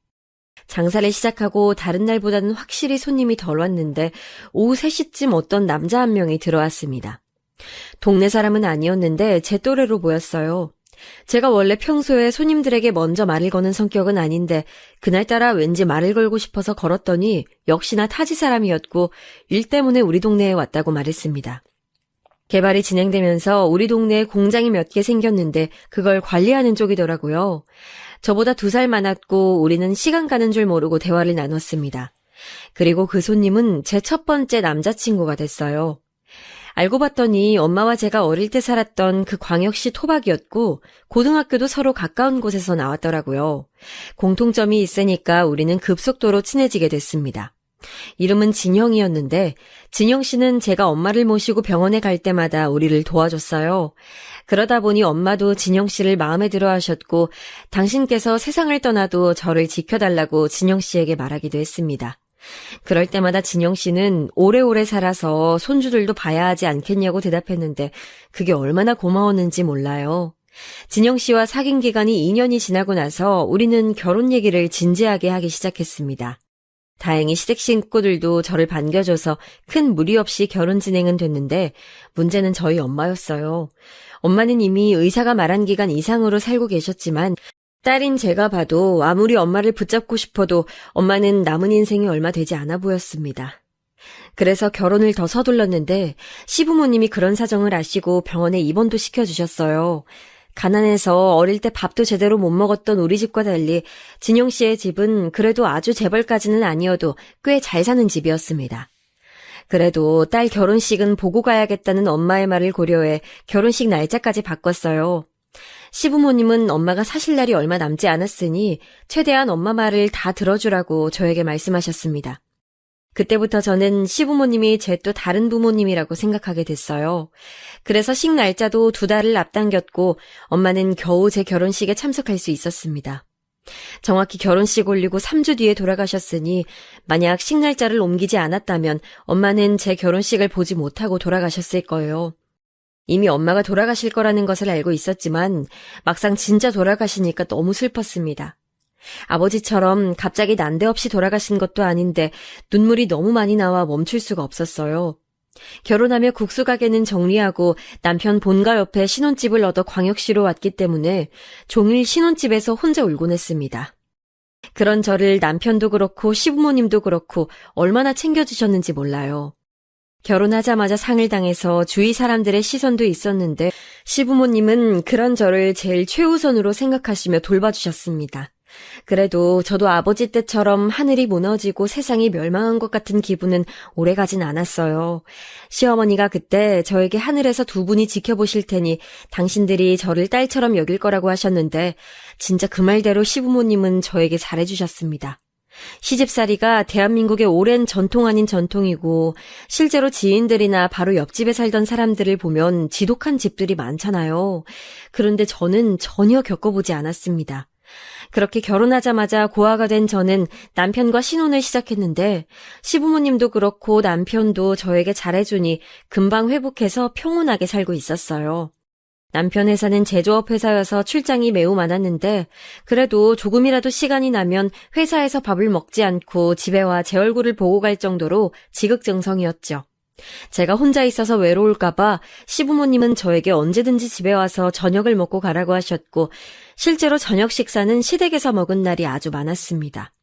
Speaker 2: 장사를 시작하고 다른 날보다는 확실히 손님이 덜 왔는데 오후 3시쯤 어떤 남자 한 명이 들어왔습니다. 동네 사람은 아니었는데 제 또래로 보였어요. 제가 원래 평소에 손님들에게 먼저 말을 거는 성격은 아닌데 그날따라 왠지 말을 걸고 싶어서 걸었더니 역시나 타지 사람이었고 일 때문에 우리 동네에 왔다고 말했습니다. 개발이 진행되면서 우리 동네에 공장이 몇 개 생겼는데 그걸 관리하는 쪽이더라고요. 저보다 2살 많았고 우리는 시간 가는 줄 모르고 대화를 나눴습니다. 그리고 그 손님은 제 첫 번째 남자친구가 됐어요. 알고 봤더니 엄마와 제가 어릴 때 살았던 그 광역시 토박이었고 고등학교도 서로 가까운 곳에서 나왔더라고요. 공통점이 있으니까 우리는 급속도로 친해지게 됐습니다. 이름은 진영이었는데 진영 씨는 제가 엄마를 모시고 병원에 갈 때마다 우리를 도와줬어요. 그러다 보니 엄마도 진영 씨를 마음에 들어 하셨고 당신께서 세상을 떠나도 저를 지켜달라고 진영 씨에게 말하기도 했습니다. 그럴 때마다 진영 씨는 오래오래 살아서 손주들도 봐야 하지 않겠냐고 대답했는데 그게 얼마나 고마웠는지 몰라요. 진영 씨와 사귄 기간이 2년이 지나고 나서 우리는 결혼 얘기를 진지하게 하기 시작했습니다. 다행히 시댁 식구들도 저를 반겨줘서 큰 무리 없이 결혼 진행은 됐는데 문제는 저희 엄마였어요. 엄마는 이미 의사가 말한 기간 이상으로 살고 계셨지만 딸인 제가 봐도 아무리 엄마를 붙잡고 싶어도 엄마는 남은 인생이 얼마 되지 않아 보였습니다. 그래서 결혼을 더 서둘렀는데 시부모님이 그런 사정을 아시고 병원에 입원도 시켜주셨어요. 가난해서 어릴 때 밥도 제대로 못 먹었던 우리 집과 달리 진영 씨의 집은 그래도 아주 재벌까지는 아니어도 꽤 잘 사는 집이었습니다. 그래도 딸 결혼식은 보고 가야겠다는 엄마의 말을 고려해 결혼식 날짜까지 바꿨어요. 시부모님은 엄마가 사실 날이 얼마 남지 않았으니 최대한 엄마 말을 다 들어주라고 저에게 말씀하셨습니다. 그때부터 저는 시부모님이 제 또 다른 부모님이라고 생각하게 됐어요. 그래서 식 날짜도 2달을 앞당겼고 엄마는 겨우 제 결혼식에 참석할 수 있었습니다. 정확히 결혼식 올리고 3주 뒤에 돌아가셨으니 만약 식날짜를 옮기지 않았다면 엄마는 제 결혼식을 보지 못하고 돌아가셨을 거예요. 이미 엄마가 돌아가실 거라는 것을 알고 있었지만 막상 진짜 돌아가시니까 너무 슬펐습니다. 아버지처럼 갑자기 난데없이 돌아가신 것도 아닌데 눈물이 너무 많이 나와 멈출 수가 없었어요. 결혼하며 국수 가게는 정리하고 남편 본가 옆에 신혼집을 얻어 광역시로 왔기 때문에 종일 신혼집에서 혼자 울곤 했습니다. 그런 저를 남편도 그렇고 시부모님도 그렇고 얼마나 챙겨주셨는지 몰라요. 결혼하자마자 상을 당해서 주위 사람들의 시선도 있었는데 시부모님은 그런 저를 제일 최우선으로 생각하시며 돌봐주셨습니다. 그래도 저도 아버지 때처럼 하늘이 무너지고 세상이 멸망한 것 같은 기분은 오래가진 않았어요. 시어머니가 그때 저에게 하늘에서 두 분이 지켜보실 테니 당신들이 저를 딸처럼 여길 거라고 하셨는데 진짜 그 말대로 시부모님은 저에게 잘해주셨습니다. 시집살이가 대한민국의 오랜 전통 아닌 전통이고 실제로 지인들이나 바로 옆집에 살던 사람들을 보면 지독한 집들이 많잖아요. 그런데 저는 전혀 겪어보지 않았습니다. 그렇게 결혼하자마자 고아가 된 저는 남편과 신혼을 시작했는데 시부모님도 그렇고 남편도 저에게 잘해주니 금방 회복해서 평온하게 살고 있었어요. 남편 회사는 제조업 회사여서 출장이 매우 많았는데 그래도 조금이라도 시간이 나면 회사에서 밥을 먹지 않고 집에 와 제 얼굴을 보고 갈 정도로 지극정성이었죠. 제가 혼자 있어서 외로울까봐 시부모님은 저에게 언제든지 집에 와서 저녁을 먹고 가라고 하셨고 실제로 저녁 식사는 시댁에서 먹은 날이 아주 많았습니다.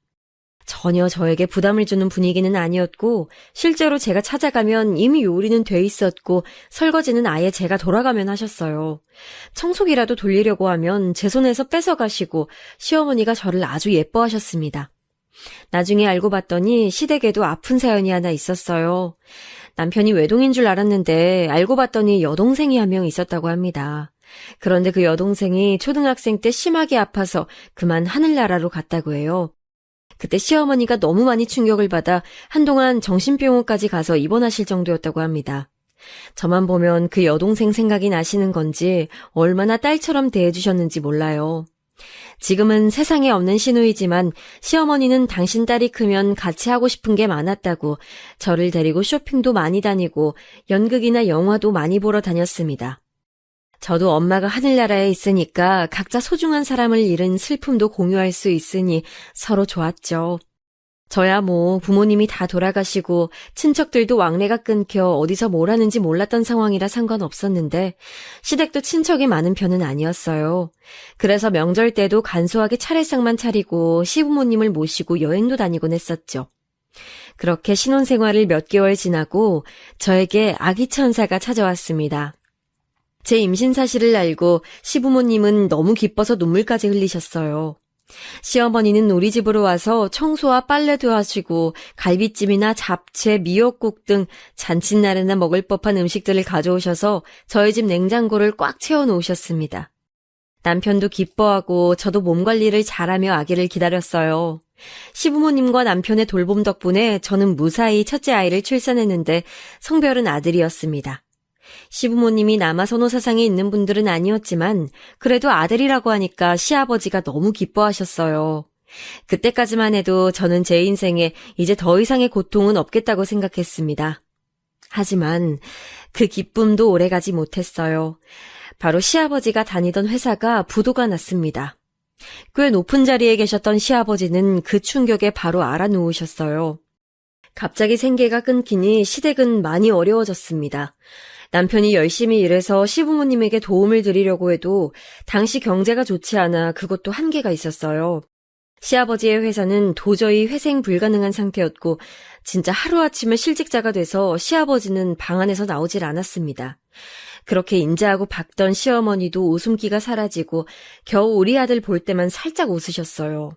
Speaker 2: 전혀 저에게 부담을 주는 분위기는 아니었고 실제로 제가 찾아가면 이미 요리는 돼 있었고 설거지는 아예 제가 돌아가면 하셨어요. 청소기라도 돌리려고 하면 제 손에서 뺏어가시고 시어머니가 저를 아주 예뻐하셨습니다. 나중에 알고 봤더니 시댁에도 아픈 사연이 하나 있었어요. 남편이 외동인 줄 알았는데 알고 봤더니 여동생이 한 명 있었다고 합니다. 그런데 그 여동생이 초등학생 때 심하게 아파서 그만 하늘나라로 갔다고 해요. 그때 시어머니가 너무 많이 충격을 받아 한동안 정신병원까지 가서 입원하실 정도였다고 합니다. 저만 보면 그 여동생 생각이 나시는 건지 얼마나 딸처럼 대해주셨는지 몰라요. 지금은 세상에 없는 시누이지만 시어머니는 당신 딸이 크면 같이 하고 싶은 게 많았다고 저를 데리고 쇼핑도 많이 다니고 연극이나 영화도 많이 보러 다녔습니다. 저도 엄마가 하늘나라에 있으니까 각자 소중한 사람을 잃은 슬픔도 공유할 수 있으니 서로 좋았죠. 저야 뭐 부모님이 다 돌아가시고 친척들도 왕래가 끊겨 어디서 뭘 하는지 몰랐던 상황이라 상관없었는데 시댁도 친척이 많은 편은 아니었어요. 그래서 명절 때도 간소하게 차례상만 차리고 시부모님을 모시고 여행도 다니곤 했었죠. 그렇게 신혼생활을 몇 개월 지나고 저에게 아기 천사가 찾아왔습니다. 제 임신 사실을 알고 시부모님은 너무 기뻐서 눈물까지 흘리셨어요. 시어머니는 우리 집으로 와서 청소와 빨래도 하시고 갈비찜이나 잡채, 미역국 등 잔칫날에나 먹을 법한 음식들을 가져오셔서 저희 집 냉장고를 꽉 채워놓으셨습니다. 남편도 기뻐하고 저도 몸 관리를 잘하며 아기를 기다렸어요. 시부모님과 남편의 돌봄 덕분에 저는 무사히 첫째 아이를 출산했는데 성별은 아들이었습니다. 시부모님이 남아선호 사상이 있는 분들은 아니었지만 그래도 아들이라고 하니까 시아버지가 너무 기뻐하셨어요. 그때까지만 해도 저는 제 인생에 이제 더 이상의 고통은 없겠다고 생각했습니다. 하지만 그 기쁨도 오래가지 못했어요. 바로 시아버지가 다니던 회사가 부도가 났습니다. 꽤 높은 자리에 계셨던 시아버지는 그 충격에 바로 알아누우셨어요. 갑자기 생계가 끊기니 시댁은 많이 어려워졌습니다. 남편이 열심히 일해서 시부모님에게 도움을 드리려고 해도 당시 경제가 좋지 않아 그것도 한계가 있었어요. 시아버지의 회사는 도저히 회생 불가능한 상태였고 진짜 하루아침에 실직자가 돼서 시아버지는 방 안에서 나오질 않았습니다. 그렇게 인자하고 박던 시어머니도 웃음기가 사라지고 겨우 우리 아들 볼 때만 살짝 웃으셨어요.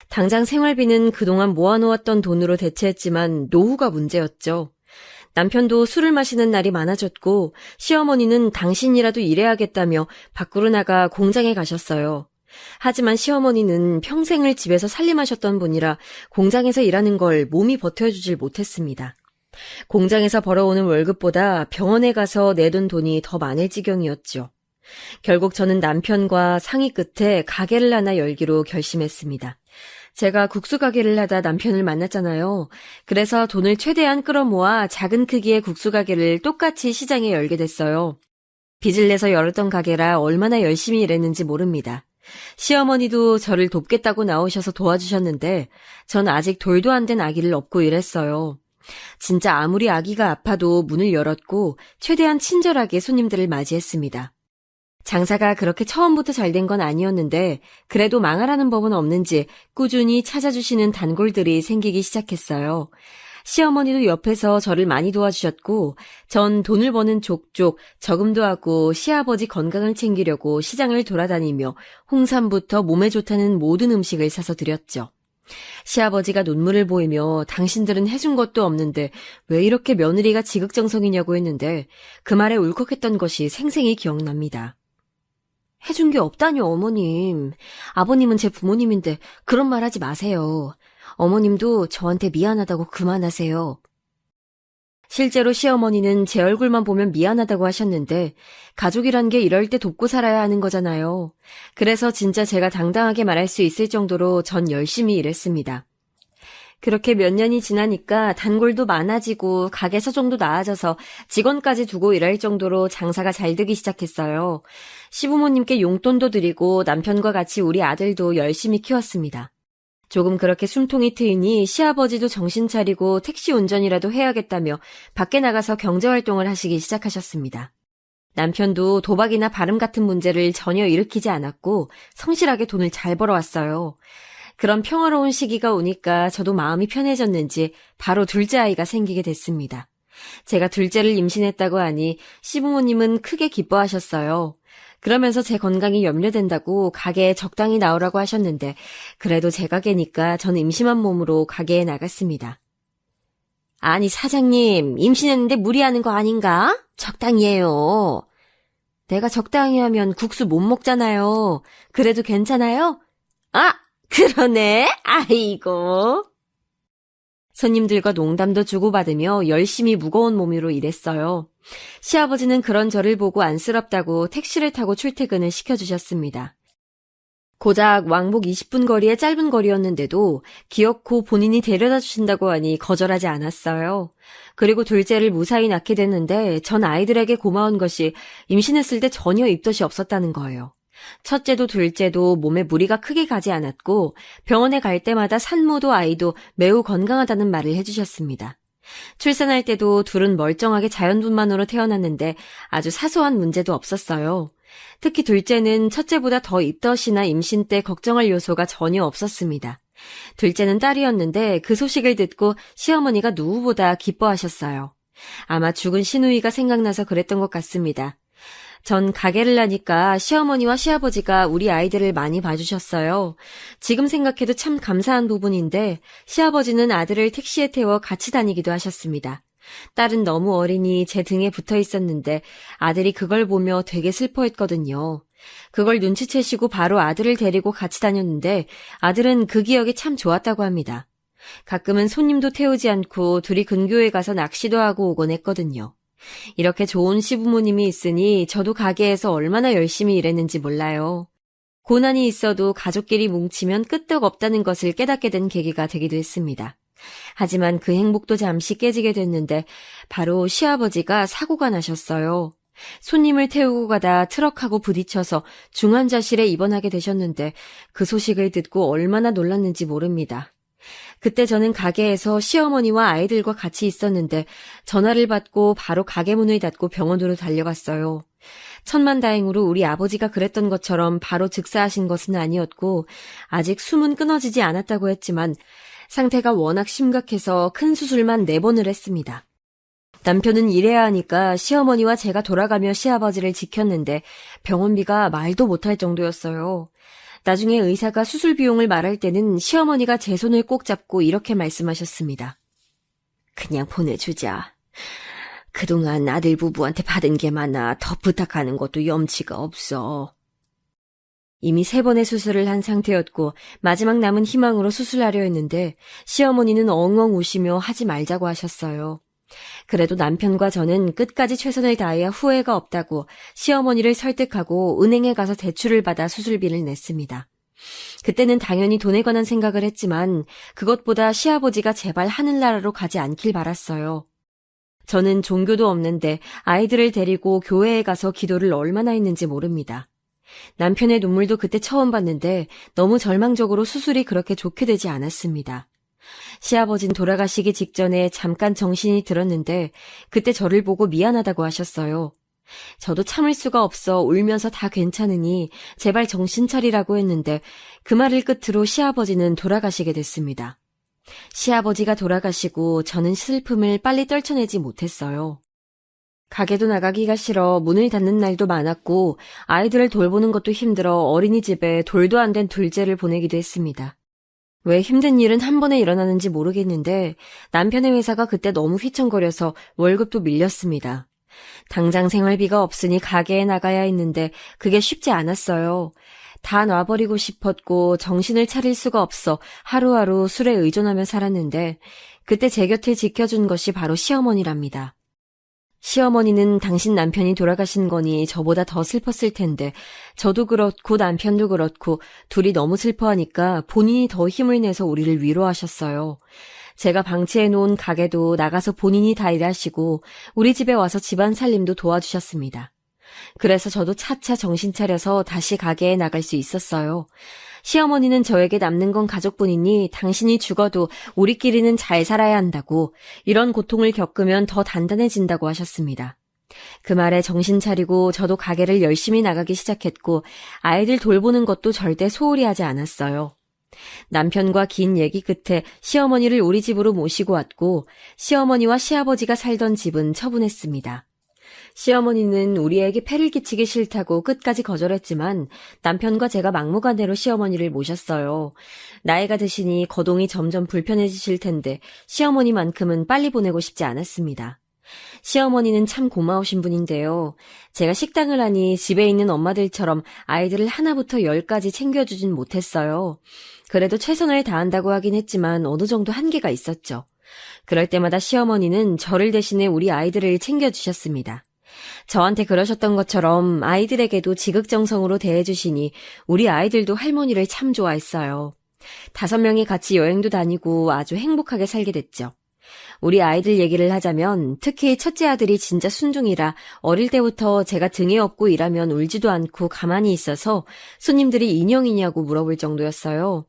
Speaker 2: 당장 생활비는 그동안 모아놓았던 돈으로 대체했지만 노후가 문제였죠. 남편도 술을 마시는 날이 많아졌고 시어머니는 당신이라도 일해야겠다며 밖으로 나가 공장에 가셨어요. 하지만 시어머니는 평생을 집에서 살림하셨던 분이라 공장에서 일하는 걸 몸이 버텨주질 못했습니다. 공장에서 벌어오는 월급보다 병원에 가서 내둔 돈이 더 많을 지경이었죠. 결국 저는 남편과 상의 끝에 가게를 하나 열기로 결심했습니다. 제가 국수 가게를 하다 남편을 만났잖아요. 그래서 돈을 최대한 끌어모아 작은 크기의 국수 가게를 똑같이 시장에 열게 됐어요. 빚을 내서 열었던 가게라 얼마나 열심히 일했는지 모릅니다. 시어머니도 저를 돕겠다고 나오셔서 도와주셨는데 전 아직 돌도 안 된 아기를 업고 일했어요. 진짜 아무리 아기가 아파도 문을 열었고 최대한 친절하게 손님들을 맞이했습니다. 장사가 그렇게 처음부터 잘 된 건 아니었는데 그래도 망하라는 법은 없는지 꾸준히 찾아주시는 단골들이 생기기 시작했어요. 시어머니도 옆에서 저를 많이 도와주셨고 전 돈을 버는 족족 저금도 하고 시아버지 건강을 챙기려고 시장을 돌아다니며 홍삼부터 몸에 좋다는 모든 음식을 사서 드렸죠. 시아버지가 눈물을 보이며 당신들은 해준 것도 없는데 왜 이렇게 며느리가 지극정성이냐고 했는데 그 말에 울컥했던 것이 생생히 기억납니다. 해준 게 없다뇨, 어머님. 아버님은 제 부모님인데 그런 말 하지 마세요. 어머님도 저한테 미안하다고 그만하세요. 실제로 시어머니는 제 얼굴만 보면 미안하다고 하셨는데 가족이란 게 이럴 때 돕고 살아야 하는 거잖아요. 그래서 진짜 제가 당당하게 말할 수 있을 정도로 전 열심히 일했습니다. 그렇게 몇 년이 지나니까 단골도 많아지고 가게 서정도 나아져서 직원까지 두고 일할 정도로 장사가 잘 되기 시작했어요. 시부모님께 용돈도 드리고 남편과 같이 우리 아들도 열심히 키웠습니다. 조금 그렇게 숨통이 트이니 시아버지도 정신 차리고 택시 운전이라도 해야겠다며 밖에 나가서 경제활동을 하시기 시작하셨습니다. 남편도 도박이나 발음 같은 문제를 전혀 일으키지 않았고 성실하게 돈을 잘 벌어왔어요. 그런 평화로운 시기가 오니까 저도 마음이 편해졌는지 바로 둘째 아이가 생기게 됐습니다. 제가 둘째를 임신했다고 하니 시부모님은 크게 기뻐하셨어요. 그러면서 제 건강이 염려된다고 가게에 적당히 나오라고 하셨는데 그래도 제 가게니까 저는 임심한 몸으로 가게에 나갔습니다. 아니 사장님, 임신했는데 무리하는 거 아닌가? 적당히 해요. 내가 적당히 하면 국수 못 먹잖아요. 그래도 괜찮아요? 아, 그러네. 아이고. 손님들과 농담도 주고받으며 열심히 무거운 몸으로 일했어요. 시아버지는 그런 저를 보고 안쓰럽다고 택시를 타고 출퇴근을 시켜주셨습니다. 고작 왕복 20분 거리의 짧은 거리였는데도 기어코 본인이 데려다 주신다고 하니 거절하지 않았어요. 그리고 둘째를 무사히 낳게 됐는데 전 아이들에게 고마운 것이 임신했을 때 전혀 입덧이 없었다는 거예요. 첫째도 둘째도 몸에 무리가 크게 가지 않았고 병원에 갈 때마다 산모도 아이도 매우 건강하다는 말을 해주셨습니다. 출산할 때도 둘은 멀쩡하게 자연분만으로 태어났는데 아주 사소한 문제도 없었어요. 특히 둘째는 첫째보다 더 입덧이나 임신 때 걱정할 요소가 전혀 없었습니다. 둘째는 딸이었는데 그 소식을 듣고 시어머니가 누구보다 기뻐하셨어요. 아마 죽은 시누이가 생각나서 그랬던 것 같습니다. 전 가게를 하니까 시어머니와 시아버지가 우리 아이들을 많이 봐주셨어요. 지금 생각해도 참 감사한 부분인데 시아버지는 아들을 택시에 태워 같이 다니기도 하셨습니다. 딸은 너무 어리니 제 등에 붙어 있었는데 아들이 그걸 보며 되게 슬퍼했거든요. 그걸 눈치채시고 바로 아들을 데리고 같이 다녔는데 아들은 그 기억이 참 좋았다고 합니다. 가끔은 손님도 태우지 않고 둘이 근교에 가서 낚시도 하고 오곤 했거든요. 이렇게 좋은 시부모님이 있으니 저도 가게에서 얼마나 열심히 일했는지 몰라요. 고난이 있어도 가족끼리 뭉치면 끄떡 없다는 것을 깨닫게 된 계기가 되기도 했습니다. 하지만 그 행복도 잠시 깨지게 됐는데 바로 시아버지가 사고가 나셨어요. 손님을 태우고 가다 트럭하고 부딪혀서 중환자실에 입원하게 되셨는데 그 소식을 듣고 얼마나 놀랐는지 모릅니다. 그때 저는 가게에서 시어머니와 아이들과 같이 있었는데 전화를 받고 바로 가게 문을 닫고 병원으로 달려갔어요. 천만다행으로 우리 아버지가 그랬던 것처럼 바로 즉사하신 것은 아니었고 아직 숨은 끊어지지 않았다고 했지만 상태가 워낙 심각해서 큰 수술만 4번을 했습니다. 남편은 일해야 하니까 시어머니와 제가 돌아가며 시아버지를 지켰는데 병원비가 말도 못할 정도였어요. 나중에 의사가 수술 비용을 말할 때는 시어머니가 제 손을 꼭 잡고 이렇게 말씀하셨습니다. 그냥 보내주자. 그동안 아들 부부한테 받은 게 많아 더 부탁하는 것도 염치가 없어. 이미 3번의 수술을 한 상태였고 마지막 남은 희망으로 수술하려 했는데 시어머니는 엉엉 우시며 하지 말자고 하셨어요. 그래도 남편과 저는 끝까지 최선을 다해야 후회가 없다고 시어머니를 설득하고 은행에 가서 대출을 받아 수술비를 냈습니다. 그때는 당연히 돈에 관한 생각을 했지만 그것보다 시아버지가 제발 하늘나라로 가지 않길 바랐어요. 저는 종교도 없는데 아이들을 데리고 교회에 가서 기도를 얼마나 했는지 모릅니다. 남편의 눈물도 그때 처음 봤는데 너무 절망적으로 수술이 그렇게 좋게 되지 않았습니다. 시아버진 돌아가시기 직전에 잠깐 정신이 들었는데 그때 저를 보고 미안하다고 하셨어요. 저도 참을 수가 없어 울면서 다 괜찮으니 제발 정신 차리라고 했는데 그 말을 끝으로 시아버지는 돌아가시게 됐습니다. 시아버지가 돌아가시고 저는 슬픔을 빨리 떨쳐내지 못했어요. 가게도 나가기가 싫어 문을 닫는 날도 많았고 아이들을 돌보는 것도 힘들어 어린이집에 돌도 안 된 둘째를 보내기도 했습니다. 왜 힘든 일은 한 번에 일어나는지 모르겠는데 남편의 회사가 그때 너무 휘청거려서 월급도 밀렸습니다. 당장 생활비가 없으니 가게에 나가야 했는데 그게 쉽지 않았어요. 다 놔버리고 싶었고 정신을 차릴 수가 없어 하루하루 술에 의존하며 살았는데 그때 제 곁을 지켜준 것이 바로 시어머니랍니다. 시어머니는 당신 남편이 돌아가신 거니 저보다 더 슬펐을 텐데 저도 그렇고 남편도 그렇고 둘이 너무 슬퍼하니까 본인이 더 힘을 내서 우리를 위로하셨어요. 제가 방치해놓은 가게도 나가서 본인이 다 일하시고 우리 집에 와서 집안 살림도 도와주셨습니다. 그래서 저도 차차 정신 차려서 다시 가게에 나갈 수 있었어요. 시어머니는 저에게 남는 건 가족뿐이니 당신이 죽어도 우리끼리는 잘 살아야 한다고 이런 고통을 겪으면 더 단단해진다고 하셨습니다. 그 말에 정신 차리고 저도 가게를 열심히 나가기 시작했고 아이들 돌보는 것도 절대 소홀히 하지 않았어요. 남편과 긴 얘기 끝에 시어머니를 우리 집으로 모시고 왔고 시어머니와 시아버지가 살던 집은 처분했습니다. 시어머니는 우리에게 폐를 끼치기 싫다고 끝까지 거절했지만 남편과 제가 막무가내로 시어머니를 모셨어요. 나이가 드시니 거동이 점점 불편해지실 텐데 시어머니만큼은 빨리 보내고 싶지 않았습니다. 시어머니는 참 고마우신 분인데요. 제가 식당을 하니 집에 있는 엄마들처럼 아이들을 하나부터 10까지 챙겨주진 못했어요. 그래도 최선을 다한다고 하긴 했지만 어느 정도 한계가 있었죠. 그럴 때마다 시어머니는 저를 대신해 우리 아이들을 챙겨주셨습니다. 저한테 그러셨던 것처럼 아이들에게도 지극정성으로 대해주시니 우리 아이들도 할머니를 참 좋아했어요. 5명이 같이 여행도 다니고 아주 행복하게 살게 됐죠. 우리 아이들 얘기를 하자면 특히 첫째 아들이 진짜 순둥이라 어릴 때부터 제가 등에 업고 일하면 울지도 않고 가만히 있어서 손님들이 인형이냐고 물어볼 정도였어요.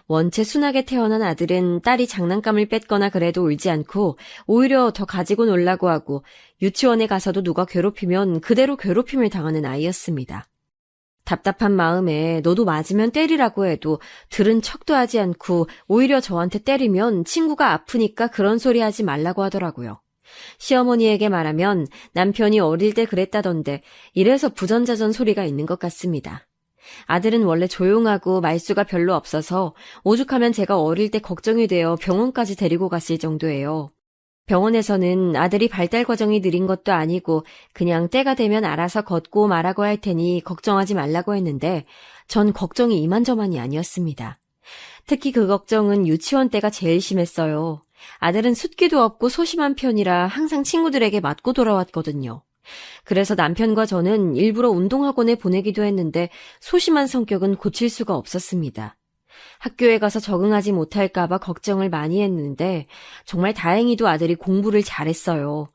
Speaker 2: 원체 순하게 태어난 아들은 딸이 장난감을 뺐거나 그래도 울지 않고 오히려 더 가지고 놀라고 하고 유치원에 가서도 누가 괴롭히면 그대로 괴롭힘을 당하는 아이였습니다. 답답한 마음에 너도 맞으면 때리라고 해도 들은 척도 하지 않고 오히려 저한테 때리면 친구가 아프니까 그런 소리 하지 말라고 하더라고요. 시어머니에게 말하면 남편이 어릴 때 그랬다던데 이래서 부전자전 소리가 있는 것 같습니다. 아들은 원래 조용하고 말수가 별로 없어서 오죽하면 제가 어릴 때 걱정이 되어 병원까지 데리고 갔을 정도예요. 병원에서는 아들이 발달 과정이 느린 것도 아니고 그냥 때가 되면 알아서 걷고 말하고 할 테니 걱정하지 말라고 했는데 전 걱정이 이만저만이 아니었습니다. 특히 그 걱정은 유치원 때가 제일 심했어요. 아들은 숫기도 없고 소심한 편이라 항상 친구들에게 맞고 돌아왔거든요. 그래서 남편과 저는 일부러 운동학원에 보내기도 했는데 소심한 성격은 고칠 수가 없었습니다. 학교에 가서 적응하지 못할까봐 걱정을 많이 했는데 정말 다행히도 아들이 공부를 잘했어요.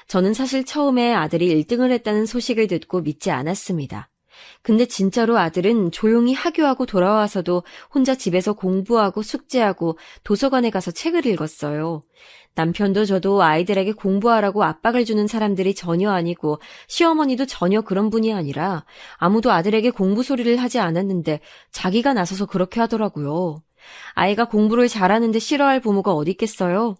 Speaker 2: 저는 사실 처음에 아들이 1등을 했다는 소식을 듣고 믿지 않았습니다. 근데 진짜로 아들은 조용히 하교하고 돌아와서도 혼자 집에서 공부하고 숙제하고 도서관에 가서 책을 읽었어요. 남편도 저도 아이들에게 공부하라고 압박을 주는 사람들이 전혀 아니고 시어머니도 전혀 그런 분이 아니라 아무도 아들에게 공부 소리를 하지 않았는데 자기가 나서서 그렇게 하더라고요. 아이가 공부를 잘하는데 싫어할 부모가 어디 있겠어요?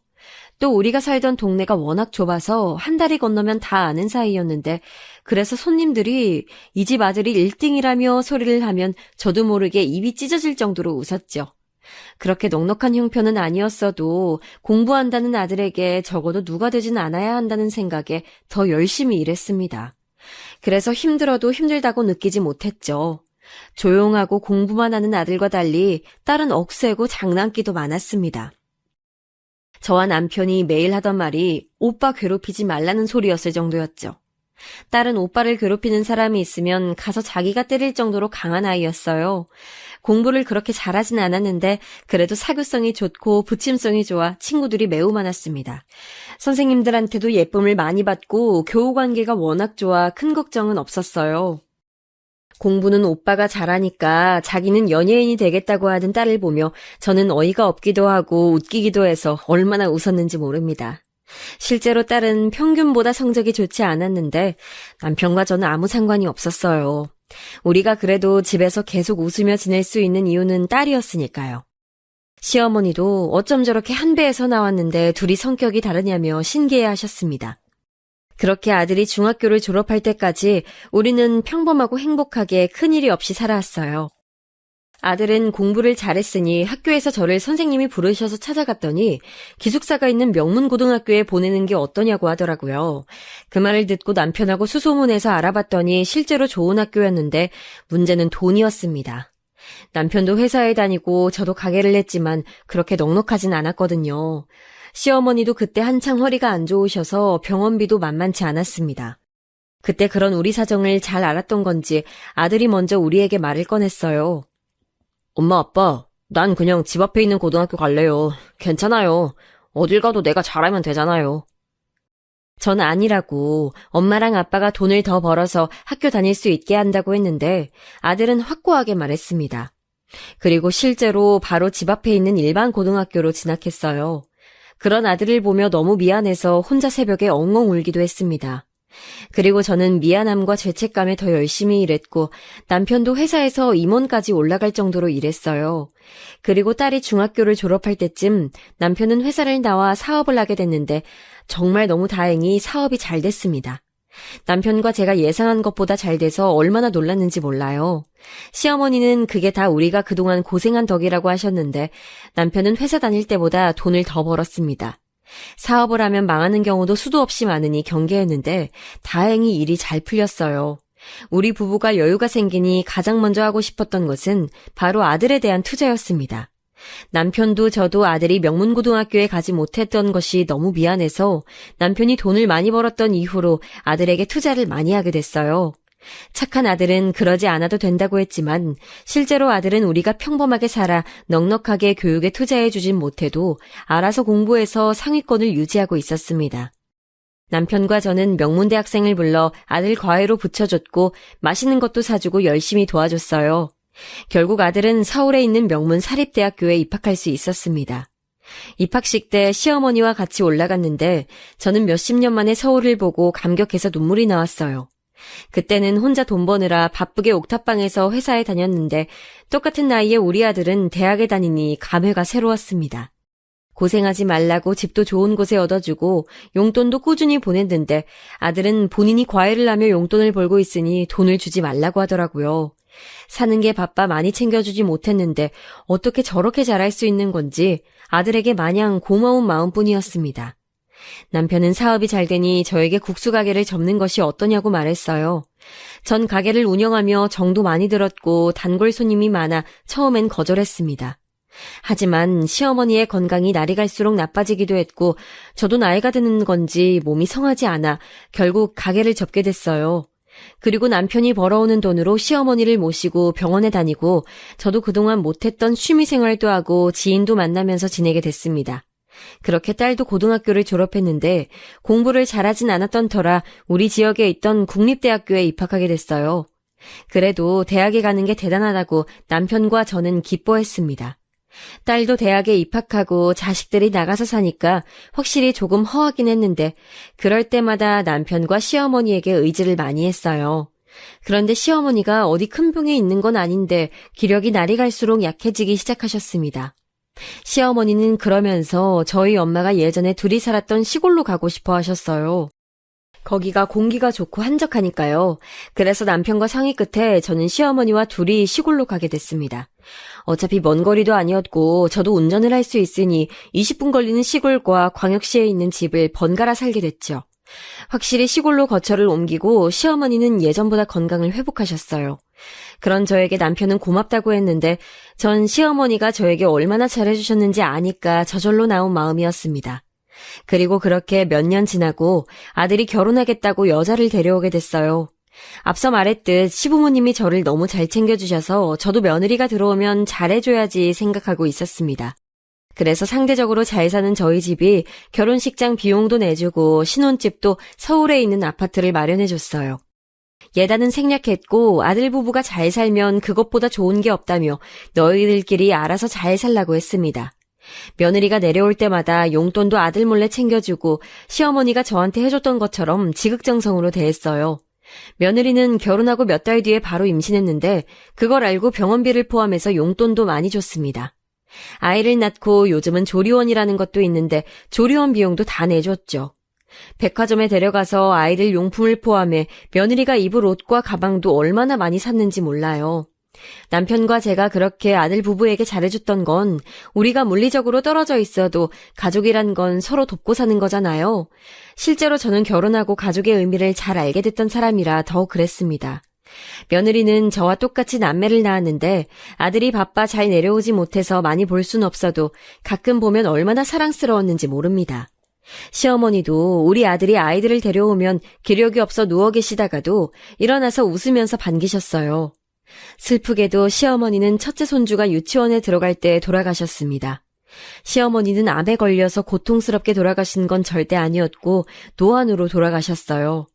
Speaker 2: 또 우리가 살던 동네가 워낙 좁아서 한 다리 건너면 다 아는 사이였는데 그래서 손님들이 이 집 아들이 1등이라며 소리를 하면 저도 모르게 입이 찢어질 정도로 웃었죠. 그렇게 넉넉한 형편은 아니었어도 공부한다는 아들에게 적어도 누가 되진 않아야 한다는 생각에 더 열심히 일했습니다. 그래서 힘들어도 힘들다고 느끼지 못했죠. 조용하고 공부만 하는 아들과 달리 딸은 억세고 장난기도 많았습니다. 저와 남편이 매일 하던 말이 오빠 괴롭히지 말라는 소리였을 정도였죠. 딸은 오빠를 괴롭히는 사람이 있으면 가서 자기가 때릴 정도로 강한 아이였어요. 공부를 그렇게 잘하진 않았는데 그래도 사교성이 좋고 부침성이 좋아 친구들이 매우 많았습니다. 선생님들한테도 예쁨을 많이 받고 교우 관계가 워낙 좋아 큰 걱정은 없었어요. 공부는 오빠가 잘하니까 자기는 연예인이 되겠다고 하는 딸을 보며 저는 어이가 없기도 하고 웃기기도 해서 얼마나 웃었는지 모릅니다. 실제로 딸은 평균보다 성적이 좋지 않았는데 남편과 저는 아무 상관이 없었어요. 우리가 그래도 집에서 계속 웃으며 지낼 수 있는 이유는 딸이었으니까요. 시어머니도 어쩜 저렇게 한 배에서 나왔는데 둘이 성격이 다르냐며 신기해하셨습니다. 그렇게 아들이 중학교를 졸업할 때까지 우리는 평범하고 행복하게 큰일이 없이 살아왔어요. 아들은 공부를 잘했으니 학교에서 저를 선생님이 부르셔서 찾아갔더니 기숙사가 있는 명문고등학교에 보내는 게 어떠냐고 하더라고요. 그 말을 듣고 남편하고 수소문해서 알아봤더니 실제로 좋은 학교였는데 문제는 돈이었습니다. 남편도 회사에 다니고 저도 가게를 했지만 그렇게 넉넉하진 않았거든요. 시어머니도 그때 한창 허리가 안 좋으셔서 병원비도 만만치 않았습니다. 그때 그런 우리 사정을 잘 알았던 건지 아들이 먼저 우리에게 말을 꺼냈어요. 엄마, 아빠, 난 그냥 집 앞에 있는 고등학교 갈래요. 괜찮아요. 어딜 가도 내가 잘하면 되잖아요. 전 아니라고 엄마랑 아빠가 돈을 더 벌어서 학교 다닐 수 있게 한다고 했는데 아들은 확고하게 말했습니다. 그리고 실제로 바로 집 앞에 있는 일반 고등학교로 진학했어요. 그런 아들을 보며 너무 미안해서 혼자 새벽에 엉엉 울기도 했습니다. 그리고 저는 미안함과 죄책감에 더 열심히 일했고 남편도 회사에서 임원까지 올라갈 정도로 일했어요. 그리고 딸이 중학교를 졸업할 때쯤 남편은 회사를 나와 사업을 하게 됐는데 정말 너무 다행히 사업이 잘 됐습니다. 남편과 제가 예상한 것보다 잘 돼서 얼마나 놀랐는지 몰라요. 시어머니는 그게 다 우리가 그동안 고생한 덕이라고 하셨는데 남편은 회사 다닐 때보다 돈을 더 벌었습니다. 사업을 하면 망하는 경우도 수도 없이 많으니 경계했는데 다행히 일이 잘 풀렸어요. 우리 부부가 여유가 생기니 가장 먼저 하고 싶었던 것은 바로 아들에 대한 투자였습니다. 남편도 저도 아들이 명문고등학교에 가지 못했던 것이 너무 미안해서 남편이 돈을 많이 벌었던 이후로 아들에게 투자를 많이 하게 됐어요. 착한 아들은 그러지 않아도 된다고 했지만 실제로 아들은 우리가 평범하게 살아 넉넉하게 교육에 투자해주진 못해도 알아서 공부해서 상위권을 유지하고 있었습니다. 남편과 저는 명문대학생을 불러 아들 과외로 붙여줬고 맛있는 것도 사주고 열심히 도와줬어요. 결국 아들은 서울에 있는 명문 사립대학교에 입학할 수 있었습니다. 입학식 때 시어머니와 같이 올라갔는데 저는 몇십 년 만에 서울을 보고 감격해서 눈물이 나왔어요. 그때는 혼자 돈 버느라 바쁘게 옥탑방에서 회사에 다녔는데 똑같은 나이에 우리 아들은 대학에 다니니 감회가 새로웠습니다. 고생하지 말라고 집도 좋은 곳에 얻어주고 용돈도 꾸준히 보냈는데 아들은 본인이 과외를 하며 용돈을 벌고 있으니 돈을 주지 말라고 하더라고요. 사는 게 바빠 많이 챙겨주지 못했는데 어떻게 저렇게 잘할 수 있는 건지 아들에게 마냥 고마운 마음뿐이었습니다. 남편은 사업이 잘 되니 저에게 국수 가게를 접는 것이 어떠냐고 말했어요. 전 가게를 운영하며 정도 많이 들었고 단골 손님이 많아 처음엔 거절했습니다. 하지만 시어머니의 건강이 날이 갈수록 나빠지기도 했고 저도 나이가 드는 건지 몸이 성하지 않아 결국 가게를 접게 됐어요. 그리고 남편이 벌어오는 돈으로 시어머니를 모시고 병원에 다니고 저도 그동안 못했던 취미생활도 하고 지인도 만나면서 지내게 됐습니다. 그렇게 딸도 고등학교를 졸업했는데 공부를 잘하진 않았던 터라 우리 지역에 있던 국립대학교에 입학하게 됐어요. 그래도 대학에 가는 게 대단하다고 남편과 저는 기뻐했습니다. 딸도 대학에 입학하고 자식들이 나가서 사니까 확실히 조금 허하긴 했는데 그럴 때마다 남편과 시어머니에게 의지를 많이 했어요. 그런데 시어머니가 어디 큰 병에 있는 건 아닌데 기력이 날이 갈수록 약해지기 시작하셨습니다. 시어머니는 그러면서 저희 엄마가 예전에 둘이 살았던 시골로 가고 싶어 하셨어요. 거기가 공기가 좋고 한적하니까요. 그래서 남편과 상의 끝에 저는 시어머니와 둘이 시골로 가게 됐습니다. 어차피 먼 거리도 아니었고 저도 운전을 할 수 있으니 20분 걸리는 시골과 광역시에 있는 집을 번갈아 살게 됐죠. 확실히 시골로 거처를 옮기고 시어머니는 예전보다 건강을 회복하셨어요. 그런 저에게 남편은 고맙다고 했는데 전 시어머니가 저에게 얼마나 잘해주셨는지 아니까 저절로 나온 마음이었습니다. 그리고 그렇게 몇 년 지나고 아들이 결혼하겠다고 여자를 데려오게 됐어요. 앞서 말했듯 시부모님이 저를 너무 잘 챙겨주셔서 저도 며느리가 들어오면 잘해줘야지 생각하고 있었습니다. 그래서 상대적으로 잘 사는 저희 집이 결혼식장 비용도 내주고 신혼집도 서울에 있는 아파트를 마련해줬어요. 예단은 생략했고 아들 부부가 잘 살면 그것보다 좋은 게 없다며 너희들끼리 알아서 잘 살라고 했습니다. 며느리가 내려올 때마다 용돈도 아들 몰래 챙겨주고 시어머니가 저한테 해줬던 것처럼 지극정성으로 대했어요. 며느리는 결혼하고 몇 달 뒤에 바로 임신했는데 그걸 알고 병원비를 포함해서 용돈도 많이 줬습니다. 아이를 낳고 요즘은 조리원이라는 것도 있는데 조리원 비용도 다 내줬죠. 백화점에 데려가서 아이들 용품을 포함해 며느리가 입을 옷과 가방도 얼마나 많이 샀는지 몰라요. 남편과 제가 그렇게 아들 부부에게 잘해줬던 건 우리가 물리적으로 떨어져 있어도 가족이란 건 서로 돕고 사는 거잖아요. 실제로 저는 결혼하고 가족의 의미를 잘 알게 됐던 사람이라 더 그랬습니다. 며느리는 저와 똑같이 남매를 낳았는데 아들이 바빠 잘 내려오지 못해서 많이 볼 순 없어도 가끔 보면 얼마나 사랑스러웠는지 모릅니다. 시어머니도 우리 아들이 아이들을 데려오면 기력이 없어 누워 계시다가도 일어나서 웃으면서 반기셨어요. 슬프게도 시어머니는 첫째 손주가 유치원에 들어갈 때 돌아가셨습니다. 시어머니는 암에 걸려서 고통스럽게 돌아가신 건 절대 아니었고 노안으로 돌아가셨어요.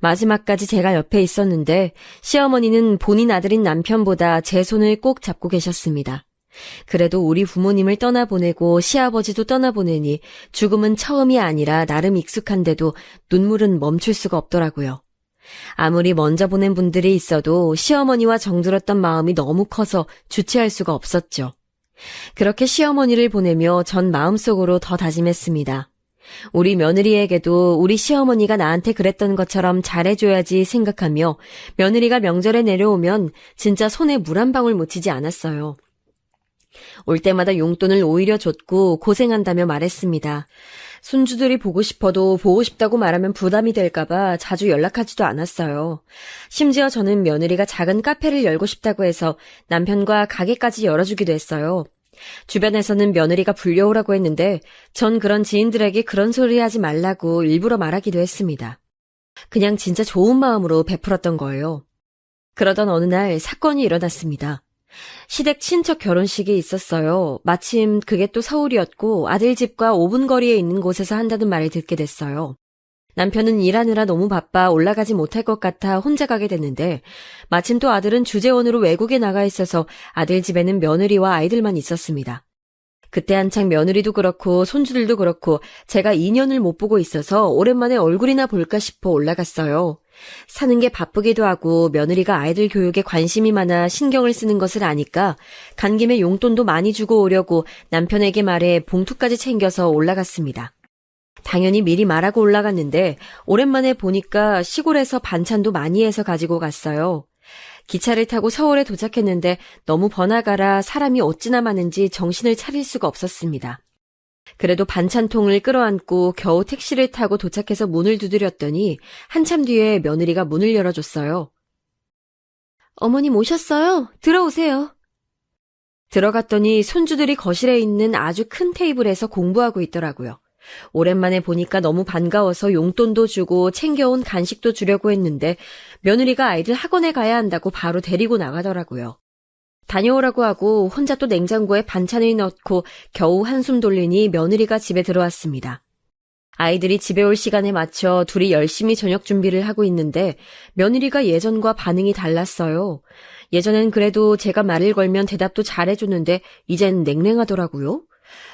Speaker 2: 마지막까지 제가 옆에 있었는데 시어머니는 본인 아들인 남편보다 제 손을 꼭 잡고 계셨습니다. 그래도 우리 부모님을 떠나보내고 시아버지도 떠나보내니 죽음은 처음이 아니라 나름 익숙한데도 눈물은 멈출 수가 없더라고요. 아무리 먼저 보낸 분들이 있어도 시어머니와 정들었던 마음이 너무 커서 주체할 수가 없었죠. 그렇게 시어머니를 보내며 전 마음속으로 더 다짐했습니다. 우리 며느리에게도 우리 시어머니가 나한테 그랬던 것처럼 잘해줘야지 생각하며 며느리가 명절에 내려오면 진짜 손에 물 한 방울 묻히지 않았어요. 올 때마다 용돈을 오히려 줬고 고생한다며 말했습니다. 손주들이 보고 싶어도 보고 싶다고 말하면 부담이 될까봐 자주 연락하지도 않았어요. 심지어 저는 며느리가 작은 카페를 열고 싶다고 해서 남편과 가게까지 열어주기도 했어요. 주변에서는 며느리가 불려오라고 했는데 전 그런 지인들에게 그런 소리 하지 말라고 일부러 말하기도 했습니다. 그냥 진짜 좋은 마음으로 베풀었던 거예요. 그러던 어느 날 사건이 일어났습니다. 시댁 친척 결혼식이 있었어요. 마침 그게 또 서울이었고 아들 집과 5분 거리에 있는 곳에서 한다는 말을 듣게 됐어요. 남편은 일하느라 너무 바빠 올라가지 못할 것 같아 혼자 가게 됐는데 마침 또 아들은 주재원으로 외국에 나가 있어서 아들 집에는 며느리와 아이들만 있었습니다. 그때 한창 며느리도 그렇고 손주들도 그렇고 제가 2년을 못 보고 있어서 오랜만에 얼굴이나 볼까 싶어 올라갔어요. 사는 게 바쁘기도 하고 며느리가 아이들 교육에 관심이 많아 신경을 쓰는 것을 아니까 간 김에 용돈도 많이 주고 오려고 남편에게 말해 봉투까지 챙겨서 올라갔습니다. 당연히 미리 말하고 올라갔는데 오랜만에 보니까 시골에서 반찬도 많이 해서 가지고 갔어요. 기차를 타고 서울에 도착했는데 너무 번화가라 사람이 어찌나 많은지 정신을 차릴 수가 없었습니다. 그래도 반찬통을 끌어안고 겨우 택시를 타고 도착해서 문을 두드렸더니 한참 뒤에 며느리가 문을 열어줬어요. 어머님 오셨어요? 들어오세요. 들어갔더니 손주들이 거실에 있는 아주 큰 테이블에서 공부하고 있더라고요. 오랜만에 보니까 너무 반가워서 용돈도 주고 챙겨온 간식도 주려고 했는데 며느리가 아이들 학원에 가야 한다고 바로 데리고 나가더라고요. 다녀오라고 하고 혼자 또 냉장고에 반찬을 넣고 겨우 한숨 돌리니 며느리가 집에 들어왔습니다. 아이들이 집에 올 시간에 맞춰 둘이 열심히 저녁 준비를 하고 있는데 며느리가 예전과 반응이 달랐어요. 예전엔 그래도 제가 말을 걸면 대답도 잘해줬는데 이젠 냉랭하더라고요.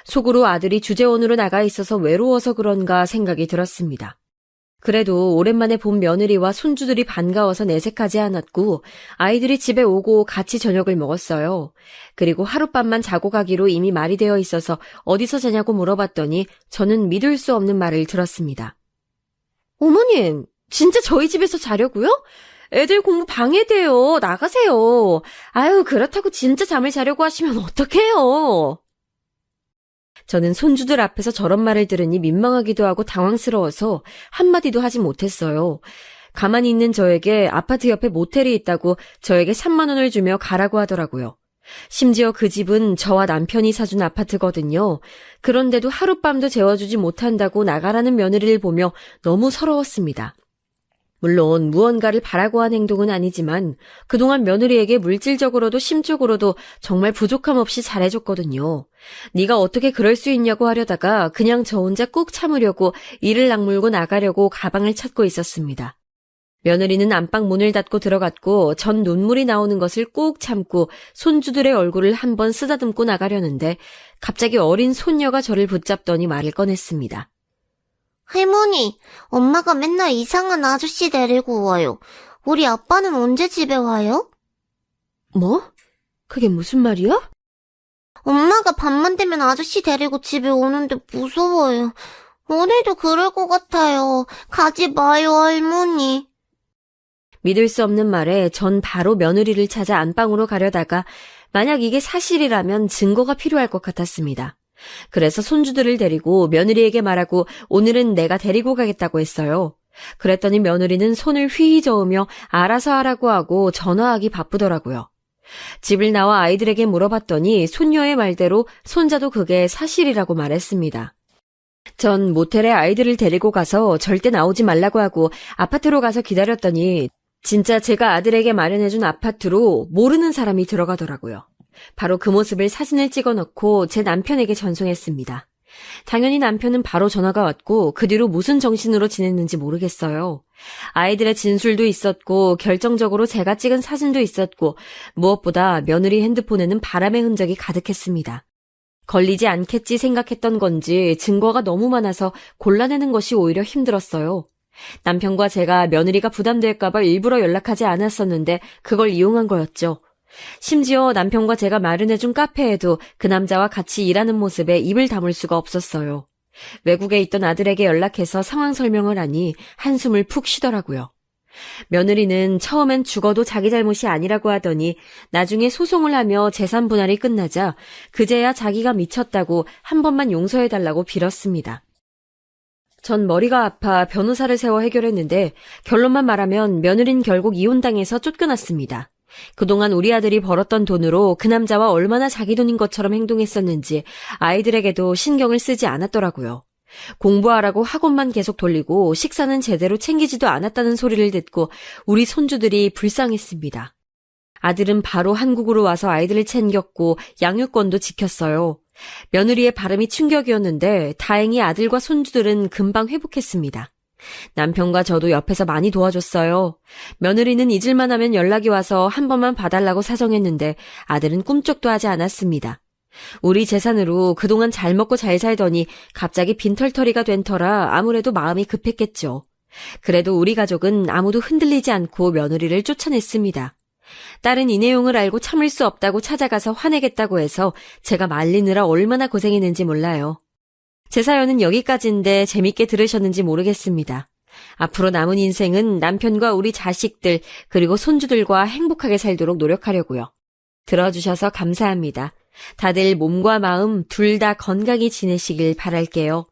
Speaker 2: 속으로 아들이 주재원으로 나가 있어서 외로워서 그런가 생각이 들었습니다. 그래도 오랜만에 본 며느리와 손주들이 반가워서 내색하지 않았고 아이들이 집에 오고 같이 저녁을 먹었어요. 그리고 하룻밤만 자고 가기로 이미 말이 되어 있어서 어디서 자냐고 물어봤더니 저는 믿을 수 없는 말을 들었습니다. 어머님, 진짜 저희 집에서 자려고요? 애들 공부 방해돼요. 나가세요. 아유, 그렇다고 진짜 잠을 자려고 하시면 어떡해요. 저는 손주들 앞에서 저런 말을 들으니 민망하기도 하고 당황스러워서 한마디도 하지 못했어요. 가만히 있는 저에게 아파트 옆에 모텔이 있다고 저에게 3만 원을 주며 가라고 하더라고요. 심지어 그 집은 저와 남편이 사준 아파트거든요. 그런데도 하룻밤도 재워주지 못한다고 나가라는 며느리를 보며 너무 서러웠습니다. 물론 무언가를 바라고 한 행동은 아니지만 그동안 며느리에게 물질적으로도 심적으로도 정말 부족함 없이 잘해줬거든요. 네가 어떻게 그럴 수 있냐고 하려다가 그냥 저 혼자 꾹 참으려고 이를 악물고 나가려고 가방을 찾고 있었습니다. 며느리는 안방 문을 닫고 들어갔고 전 눈물이 나오는 것을 꾹 참고 손주들의 얼굴을 한번 쓰다듬고 나가려는데 갑자기 어린 손녀가 저를 붙잡더니 말을 꺼냈습니다.
Speaker 3: 할머니, 엄마가 맨날 이상한 아저씨 데리고 와요. 우리 아빠는 언제 집에 와요?
Speaker 2: 뭐? 그게 무슨 말이야?
Speaker 3: 엄마가 밤만 되면 아저씨 데리고 집에 오는데 무서워요. 오늘도 그럴 것 같아요. 가지 마요, 할머니.
Speaker 2: 믿을 수 없는 말에 전 바로 며느리를 찾아 안방으로 가려다가 만약 이게 사실이라면 증거가 필요할 것 같았습니다. 그래서 손주들을 데리고 며느리에게 말하고 오늘은 내가 데리고 가겠다고 했어요. 그랬더니 며느리는 손을 휘휘 저으며 알아서 하라고 하고 전화하기 바쁘더라고요. 집을 나와 아이들에게 물어봤더니 손녀의 말대로 손자도 그게 사실이라고 말했습니다. 전 모텔에 아이들을 데리고 가서 절대 나오지 말라고 하고 아파트로 가서 기다렸더니 진짜 제가 아들에게 마련해준 아파트로 모르는 사람이 들어가더라고요. 바로 그 모습을 사진을 찍어놓고 제 남편에게 전송했습니다. 당연히 남편은 바로 전화가 왔고 그 뒤로 무슨 정신으로 지냈는지 모르겠어요. 아이들의 진술도 있었고 결정적으로 제가 찍은 사진도 있었고 무엇보다 며느리 핸드폰에는 바람의 흔적이 가득했습니다. 걸리지 않겠지 생각했던 건지 증거가 너무 많아서 골라내는 것이 오히려 힘들었어요. 남편과 제가 며느리가 부담될까봐 일부러 연락하지 않았었는데 그걸 이용한 거였죠. 심지어 남편과 제가 마련해준 카페에도 그 남자와 같이 일하는 모습에 입을 다물 수가 없었어요. 외국에 있던 아들에게 연락해서 상황 설명을 하니 한숨을 푹 쉬더라고요. 며느리는 처음엔 죽어도 자기 잘못이 아니라고 하더니 나중에 소송을 하며 재산 분할이 끝나자 그제야 자기가 미쳤다고 한 번만 용서해달라고 빌었습니다. 전 머리가 아파 변호사를 세워 해결했는데 결론만 말하면 며느린 결국 이혼당해서 쫓겨났습니다. 그동안 우리 아들이 벌었던 돈으로 그 남자와 얼마나 자기 돈인 것처럼 행동했었는지 아이들에게도 신경을 쓰지 않았더라고요. 공부하라고 학원만 계속 돌리고 식사는 제대로 챙기지도 않았다는 소리를 듣고 우리 손주들이 불쌍했습니다. 아들은 바로 한국으로 와서 아이들을 챙겼고 양육권도 지켰어요. 며느리의 발음이 충격이었는데 다행히 아들과 손주들은 금방 회복했습니다. 남편과 저도 옆에서 많이 도와줬어요. 며느리는 잊을만 하면 연락이 와서 한 번만 봐달라고 사정했는데 아들은 꿈쩍도 하지 않았습니다. 우리 재산으로 그동안 잘 먹고 잘 살더니 갑자기 빈털터리가 된 터라 아무래도 마음이 급했겠죠. 그래도 우리 가족은 아무도 흔들리지 않고 며느리를 쫓아냈습니다. 딸은 이 내용을 알고 참을 수 없다고 찾아가서 화내겠다고 해서 제가 말리느라 얼마나 고생했는지 몰라요. 제 사연은 여기까지인데 재밌게 들으셨는지 모르겠습니다. 앞으로 남은 인생은 남편과 우리 자식들 그리고 손주들과 행복하게 살도록 노력하려고요. 들어주셔서 감사합니다. 다들 몸과 마음 둘 다 건강히 지내시길 바랄게요.